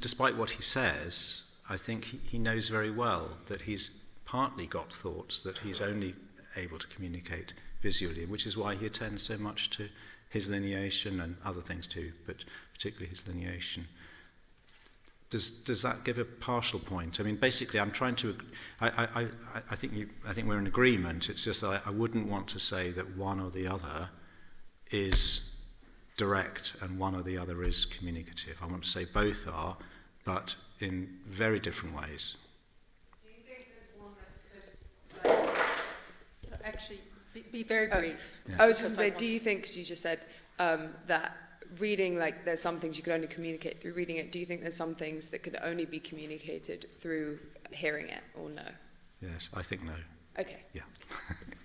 despite what he says, I think he knows very well that he's partly got thoughts that he's only able to communicate visually, which is why he attends so much to his lineation and other things too, but particularly his lineation. Does that give a partial point? I mean, basically, I'm trying to. I think we're in agreement. It's just that I wouldn't want to say that one or the other is direct and one or the other is communicative. I want to say both are, but in very different ways. Do you think there's one that could... So actually, be very brief. I was just going to say, do you think, because you just said that reading, like, there's some things you could only communicate through reading it, do you think there's some things that could only be communicated through hearing it, or no? Yes, I think no. Okay. Yeah.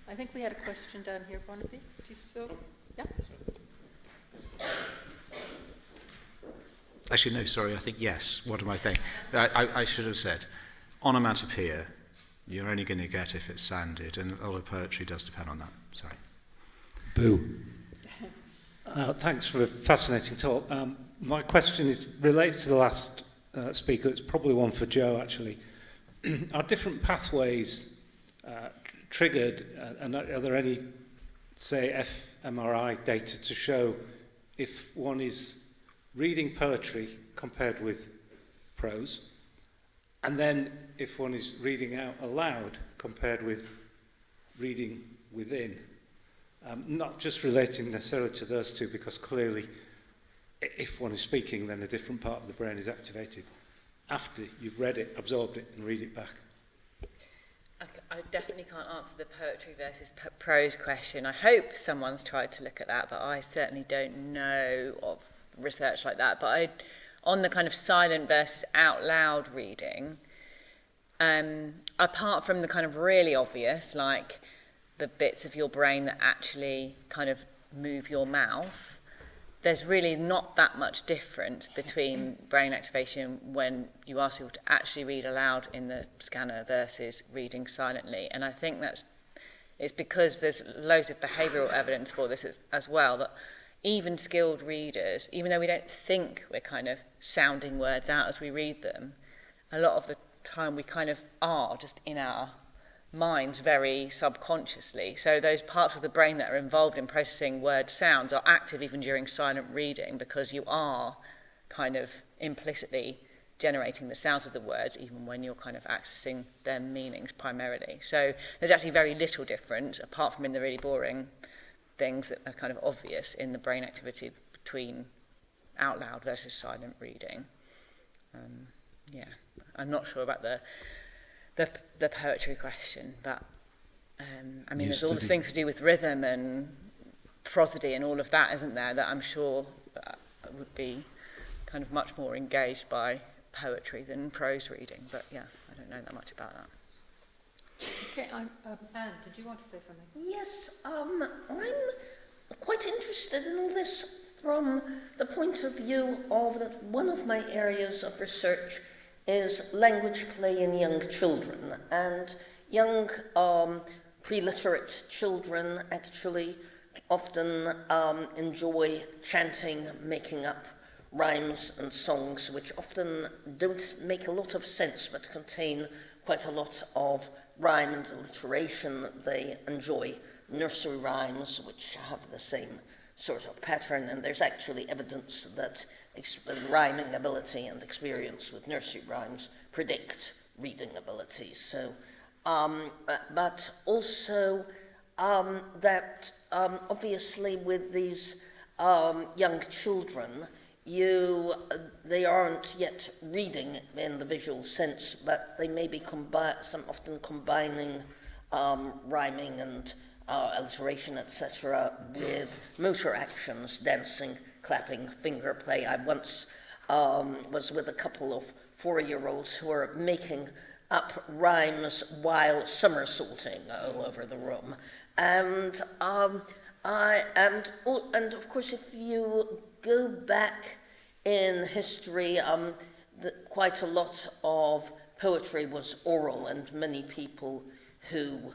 I think we had a question down here, Barnaby. Do you still... Yeah? Actually, no, sorry, I think yes. What am I thinking? I should have said, onomatopoeia, you're only going to get if it's sounded, and a lot of poetry does depend on that. Sorry. Boo. Thanks for a fascinating talk. My question relates to the last speaker. It's probably one for Joe, actually. Are different pathways triggered, and are there any, say, fMRI data to show if one is reading poetry compared with prose, and then if one is reading out aloud compared with reading within? Not just relating necessarily to those two, because clearly if one is speaking, then a different part of the brain is activated after you've read it, absorbed it, and read it back. I definitely can't answer the poetry versus prose question. I hope someone's tried to look at that, but I certainly don't know of research like that. But on the kind of silent versus out loud reading, apart from the kind of really obvious, like the bits of your brain that actually kind of move your mouth, there's really not that much difference between brain activation when you ask people to actually read aloud in the scanner versus reading silently. And I think it's because there's loads of behavioural evidence for this as well, that even skilled readers, even though we don't think we're kind of sounding words out as we read them, a lot of the time we kind of are just in our minds very subconsciously. So those parts of the brain that are involved in processing word sounds are active even during silent reading, because you are kind of implicitly generating the sounds of the words even when you're kind of accessing their meanings primarily. So there's actually very little difference, apart from in the really boring things that are kind of obvious in the brain activity between out loud versus silent reading. Yeah, I'm not sure about the poetry question, but I mean, there's all these things to do with rhythm and prosody and all of that, isn't there, that I'm sure would be kind of much more engaged by poetry than prose reading. But yeah, I don't know that much about that. Okay, Anne, did you want to say something? Yes, I'm quite interested in all this from the point of view of that one of my areas of research is language play in young children, and young pre-literate children actually often enjoy chanting, making up rhymes and songs which often don't make a lot of sense but contain quite a lot of rhyme and alliteration. They enjoy nursery rhymes which have the same sort of pattern, and there's actually evidence that rhyming ability and experience with nursery rhymes predict reading abilities. So, but also that obviously with these young children, they aren't yet reading in the visual sense, but they may be often combining rhyming and alliteration, etc., with motor actions, dancing, clapping, finger play. I once was with a couple of 4-year-olds who were making up rhymes while somersaulting all over the room. And and of course, if you go back in history, quite a lot of poetry was oral, and many people who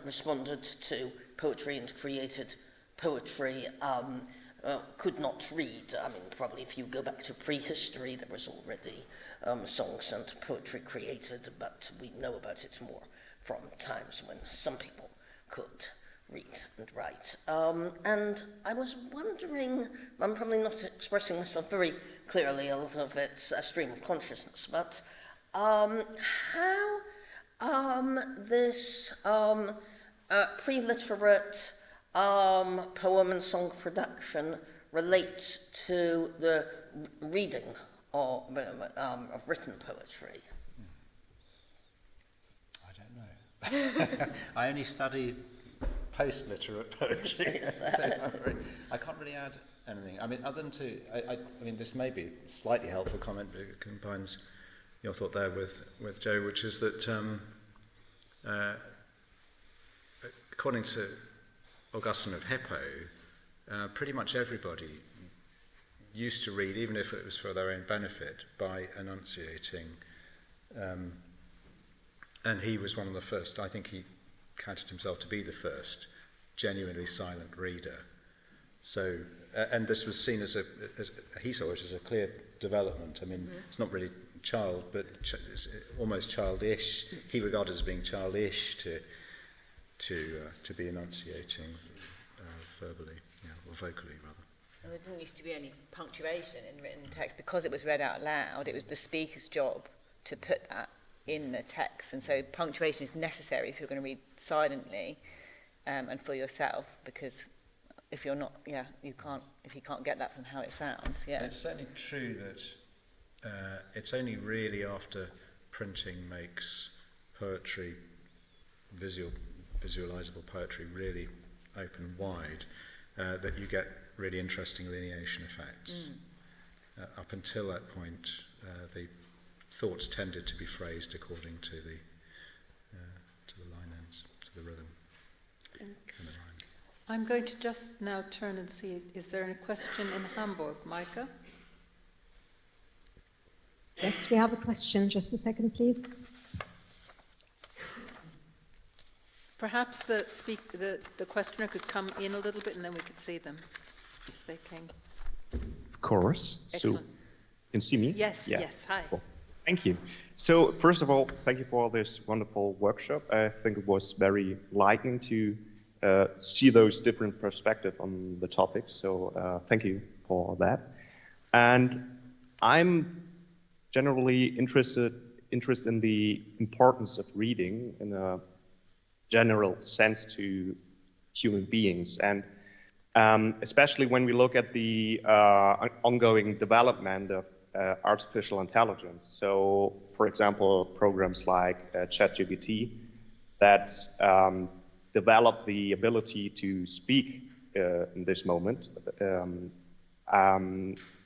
responded to poetry and created poetry could not read. I mean, probably if you go back to prehistory, there was already songs and poetry created, but we know about it more from times when some people could read and write. And I was wondering, I'm probably not expressing myself very clearly, a lot of it's a stream of consciousness, but how this pre-literate poem and song production relates to the reading of written poetry. I don't know. I only study post-literate poetry, so I can't really add anything. I mean, other than to, I mean, this may be a slightly helpful comment, but it combines your thought there with Joe, which is that according to Augustine of Hippo, pretty much everybody used to read, even if it was for their own benefit, by enunciating. And he was one of the first, I think he counted himself to be the first genuinely silent reader. So, and this was seen as he saw it as a clear development. I mean, it's not really child, but it's almost childish. He regarded as being childish to be enunciating verbally, or vocally rather. There didn't used to be any punctuation in written text because it was read out loud. It was the speaker's job to put that in the text, and so punctuation is necessary if you're going to read silently and for yourself, because if you're not, you can't. If you can't get that from how it sounds, And it's certainly true that it's only really after printing makes poetry, visualizable poetry, really open wide, that you get really interesting lineation effects. Up until that point, the thoughts tended to be phrased according to the line ends, to the rhythm. And the rhyme. I'm going to just now turn and see, is there a question in Hamburg? Micah? Yes, we have a question. Just a second, please. Perhaps the questioner could come in a little bit and then we could see them if they came. Of course. Excellent. So, can you see me? Yes, Yeah. yes, hi. Cool. Thank you. So, first of all, thank you for this wonderful workshop. I think it was very enlightening to see those different perspectives on the topic. So, thank you for that. And I'm generally interested in the importance of reading in a general sense to human beings, and especially when we look at the ongoing development of artificial intelligence. So, for example, programs like ChatGPT that develop the ability to speak in this moment.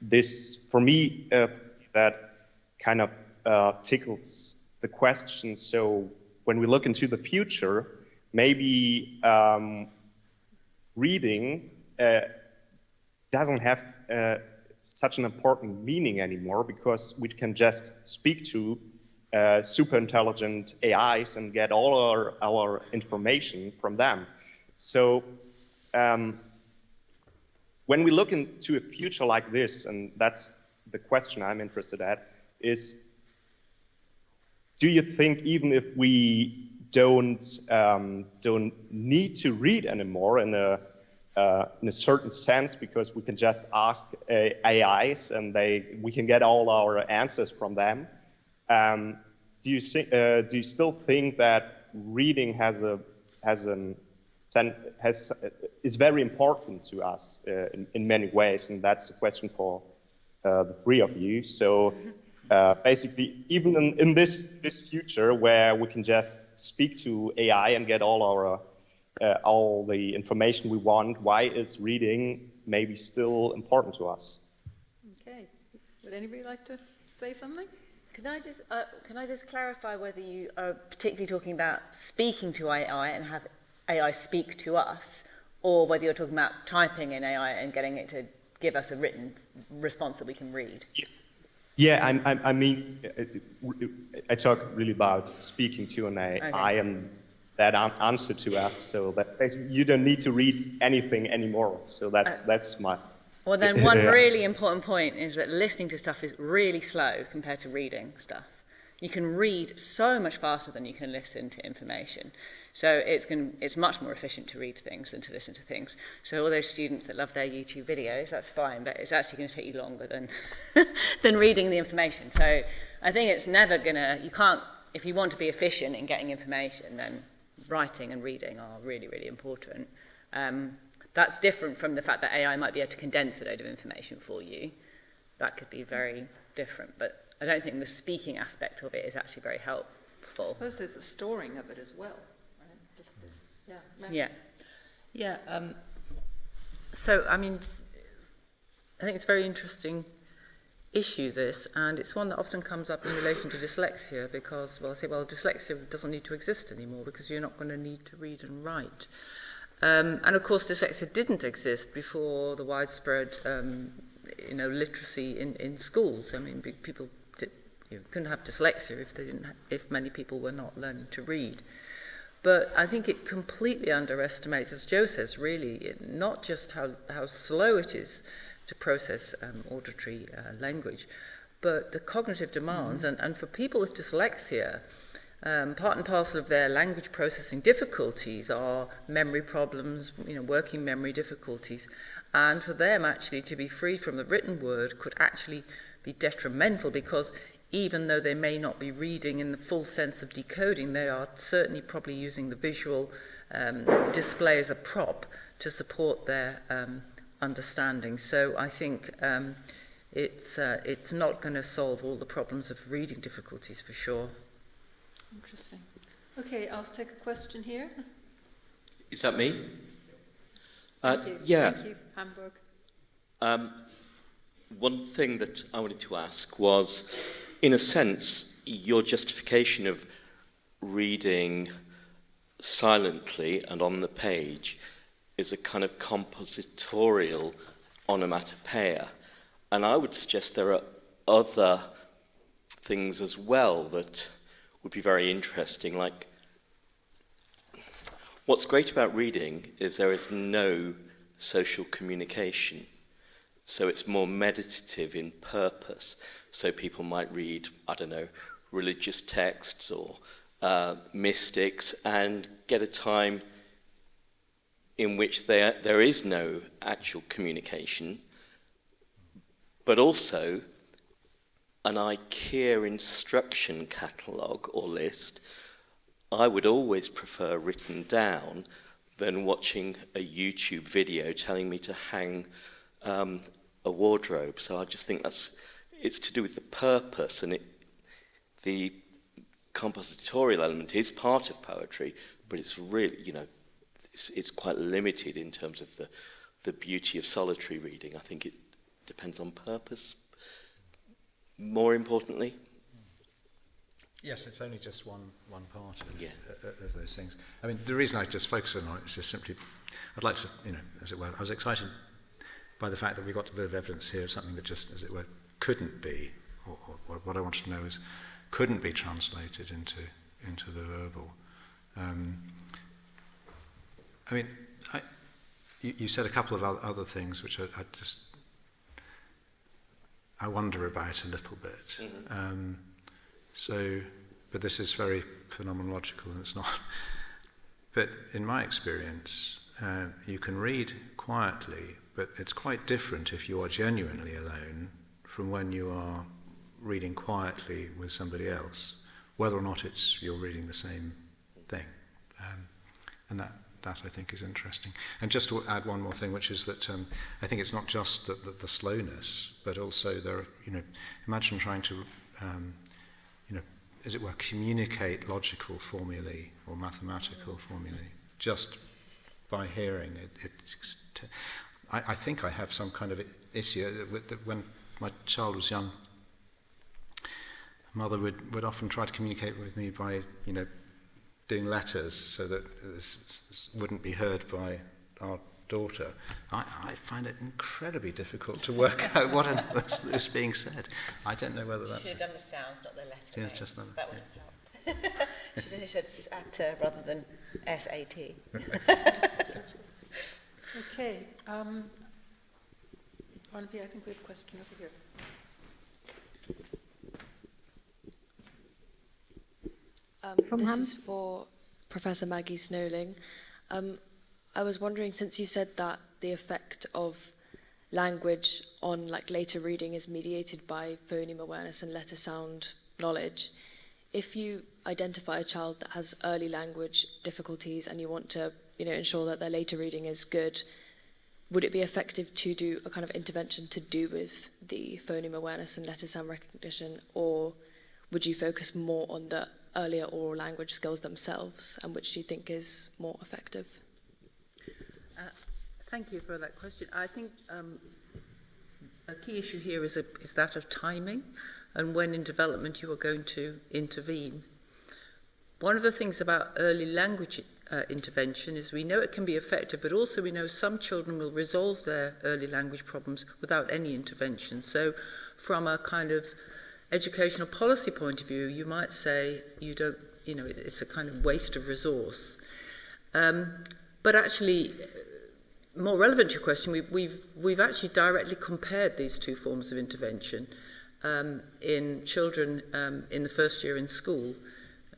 This, for me, that kind of tickles the question. So, when we look into the future, maybe reading doesn't have such an important meaning anymore, because we can just speak to super intelligent AIs and get all our information from them. So when we look into a future like this, and that's the question I'm interested at, is do you think even if we don't need to read anymore in a certain sense, because we can just ask AIs and we can get all our answers from them, do you still think that reading is very important to us in many ways? And that's a question for the three of you. So. Basically, even in this future where we can just speak to AI and get all the information we want, why is reading maybe still important to us? Okay. Would anybody like to say something? Can I just clarify whether you are particularly talking about speaking to AI and have AI speak to us, or whether you're talking about typing in AI and getting it to give us a written response that we can read? Yeah, I mean, I talk really about speaking to an AI Okay. and that answer to us. So that basically you don't need to read anything anymore. So that's my. Well, then one really important point is that listening to stuff is really slow compared to reading stuff. You can read so much faster than you can listen to information. So it's much more efficient to read things than to listen to things. So all those students that love their YouTube videos, that's fine, but it's actually going to take you longer than than reading the information. So I think it's never going to, you can't, if you want to be efficient in getting information, then writing and reading are really, really important. That's different from the fact that AI might be able to condense a load of information for you. That could be very different, but I don't think the speaking aspect of it is actually very helpful. I suppose there's a storing of it as well, right? Just, yeah. Yeah. Yeah. So, I mean, I think it's a very interesting issue, this, and it's one that often comes up in relation to dyslexia because, well, I say, well, dyslexia doesn't need to exist anymore because you're not going to need to read and write. And of course, dyslexia didn't exist before the widespread, literacy in schools. I mean, people couldn't have dyslexia if many people were not learning to read. But I think it completely underestimates, as Joe says, really, not just how slow it is to process auditory language, but the cognitive demands. And for people with dyslexia, part and parcel of their language processing difficulties are memory problems, working memory difficulties. And for them, actually, to be freed from the written word could actually be detrimental because even though they may not be reading in the full sense of decoding, they are certainly probably using the visual display as a prop to support their understanding. So I think it's not going to solve all the problems of reading difficulties for sure. Interesting. Okay, I'll take a question here. Is that me? Thank you. Yeah. Thank you, Hamburg. One thing that I wanted to ask was, in a sense, your justification of reading silently and on the page is a kind of compositorial onomatopoeia. And I would suggest there are other things as well that would be very interesting. Like, what's great about reading is there is no social communication. So it's more meditative in purpose. So people might read, I don't know, religious texts or mystics and get a time in which there is no actual communication, but also an IKEA instruction catalogue or list. I would always prefer written down than watching a YouTube video telling me to hang a wardrobe. So I just think it's to do with the purpose, and the compositorial element is part of poetry, but it's really, it's quite limited in terms of the beauty of solitary reading. I think it depends on purpose, more importantly. Yes, it's only just one part of those things. I mean, the reason I just focus on it is just simply, I'd like to, as it were, I was excited by the fact that we got a bit of evidence here of something that just, as it were, couldn't be, or what I wanted to know is, couldn't be translated into the verbal. I mean, you said a couple of other things which I wonder about a little bit. Mm-hmm. But this is very phenomenological and it's not. But in my experience, you can read quietly, but it's quite different if you are genuinely alone from when you are reading quietly with somebody else, whether or not you're reading the same thing. And that I think is interesting. And just to add one more thing, which is that I think it's not just the slowness, but also imagine trying to, as it were, communicate logical formulae or mathematical formulae just by hearing it. I think I have some kind of issue when my child was young. mother would often try to communicate with me by, doing letters so that this wouldn't be heard by our daughter. I find it incredibly difficult to work out what on earth is being said. I don't know whether that's... She should have done the sounds, not the letter Yeah, names. just them. That would have helped. She should have said SAT rather than SAT. Okay. Barnaby, I think we have a question over here. This is for Professor Maggie Snowling. I was wondering, since you said that the effect of language on later reading is mediated by phoneme awareness and letter sound knowledge, if you identify a child that has early language difficulties and you want to ensure that their later reading is good, would it be effective to do a kind of intervention to do with the phoneme awareness and letter sound recognition, or would you focus more on the earlier oral language skills themselves, and which do you think is more effective? Thank you for that question. I think a key issue here is that of timing and when in development you are going to intervene. One of the things about early language intervention is we know it can be effective, but also we know some children will resolve their early language problems without any intervention. So from a kind of educational policy point of view, you might say it's a kind of waste of resource. But actually, more relevant to your question, we've actually directly compared these two forms of intervention in children in the first year in school.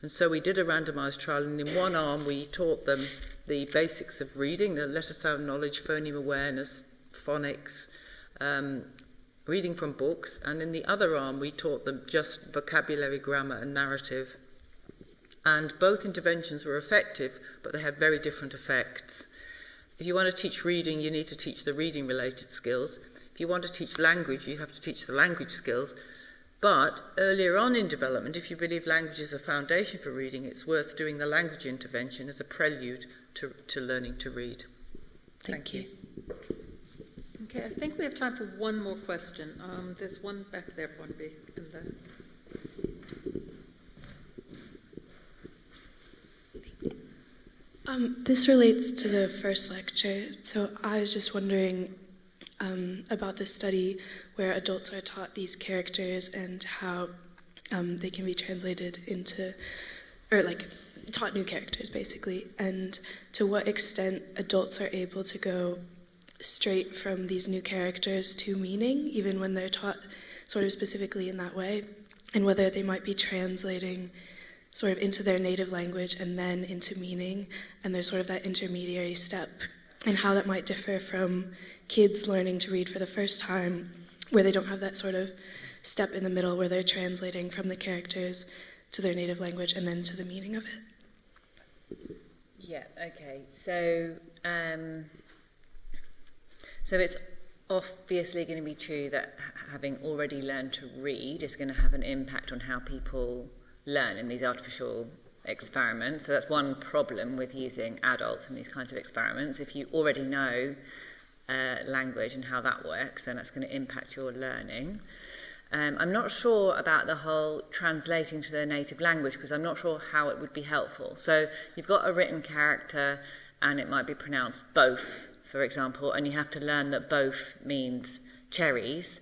And so we did a randomised trial, and in one arm we taught them the basics of reading, the letter sound knowledge, phoneme awareness, phonics, reading from books, and in the other arm we taught them just vocabulary, grammar and narrative. And both interventions were effective, but they had very different effects. If you want to teach reading, you need to teach the reading-related skills. If you want to teach language, you have to teach the language skills. But earlier on in development, if you believe language is a foundation for reading, it's worth doing the language intervention as a prelude to learning to read. Thank you. Okay, I think we have time for one more question. There's one back there, Barnaby, in the... This relates to the first lecture. So I was just wondering about the study where adults are taught these characters and how they can be translated into, or taught new characters basically, and to what extent adults are able to go straight from these new characters to meaning, even when they're taught sort of specifically in that way, and whether they might be translating sort of into their native language and then into meaning, and there's sort of that intermediary step, and how that might differ from kids learning to read for the first time, where they don't have that sort of step in the middle where they're translating from the characters to their native language and then to the meaning of it. Yeah, okay. So it's obviously going to be true that having already learned to read is going to have an impact on how people learn in these artificial experiments. So that's one problem with using adults in these kinds of experiments. If you already know language and how that works, then that's going to impact your learning. I'm not sure about the whole translating to their native language, because I'm not sure how it would be helpful. So you've got a written character and it might be pronounced both, for example, and you have to learn that both means cherries.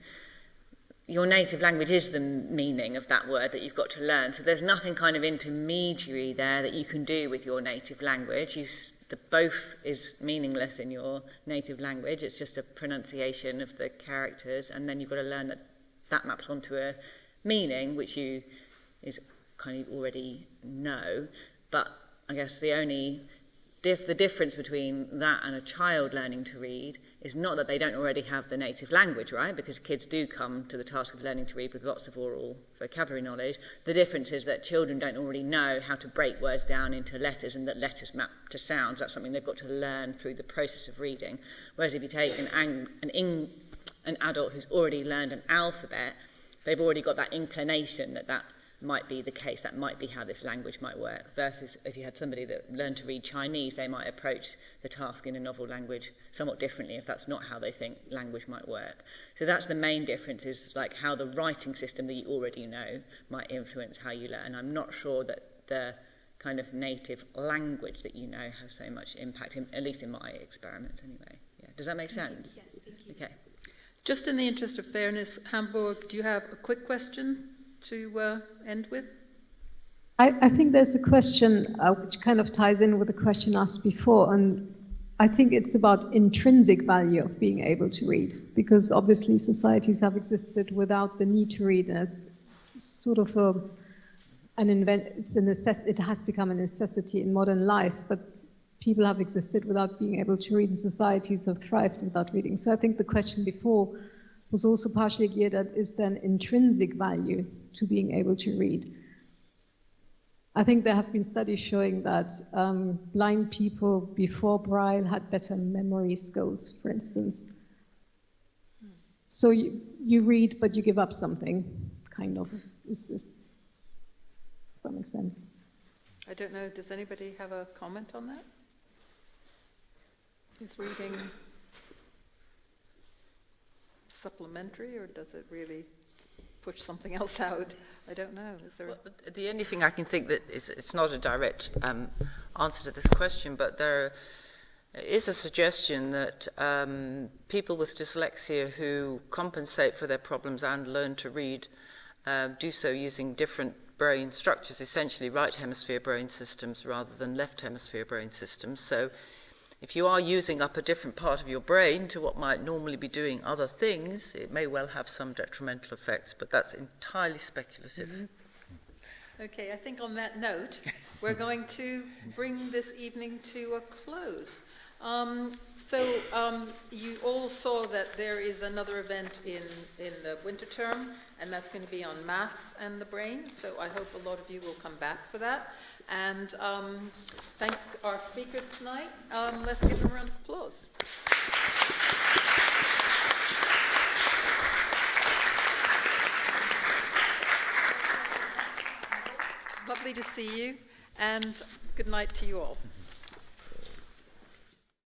Your native language is the meaning of that word that you've got to learn. So there's nothing kind of intermediary there that you can do with your native language. The both is meaningless in your native language. It's just a pronunciation of the characters, and then you've got to learn that maps onto a meaning, which you is kind of already know. But I guess the difference between that and a child learning to read is not that they don't already have the native language, right? Because kids do come to the task of learning to read with lots of oral vocabulary knowledge. The difference is that children don't already know how to break words down into letters, and that letters map to sounds. That's something they've got to learn through the process of reading. Whereas if you take an adult who's already learned an alphabet, they've already got that inclination that might be the case. That might be how this language might work. Versus if you had somebody that learned to read Chinese, they might approach the task in a novel language somewhat differently if that's not how they think language might work. So that's the main difference, is like how the writing system that you already know might influence how you learn. I'm not sure that the kind of native language that you know has so much impact, at least in my experiments anyway. Yeah. Does that make sense? Yes, thank you. Okay. Just in the interest of fairness, Hamburg, do you have a quick question to end with? I think there's a question which kind of ties in with the question asked before, and I think it's about intrinsic value of being able to read, because obviously societies have existed without the need to read as sort of it has become a necessity in modern life, but people have existed without being able to read, and societies have thrived without reading. So I think the question before was also partially geared at, is there an intrinsic value to being able to read? I think there have been studies showing that blind people before Braille had better memory skills, for instance. So you read, but you give up something, kind of. Does that make sense? I don't know, does anybody have a comment on that? Is reading supplementary, or does it really push something else out? I don't know. Is there? Well, the only thing I can think that is, it's not a direct answer to this question, but there is a suggestion that people with dyslexia who compensate for their problems and learn to read do so using different brain structures, essentially right hemisphere brain systems rather than left hemisphere brain systems. So if you are using up a different part of your brain to what might normally be doing other things, it may well have some detrimental effects, but that's entirely speculative. Mm-hmm. Okay, I think on that note, we're going to bring this evening to a close. You all saw that there is another event in the winter term, and that's going to be on maths and the brain, so I hope a lot of you will come back for that. And thank our speakers tonight. Let's give them a round of applause. Lovely to see you, and good night to you all.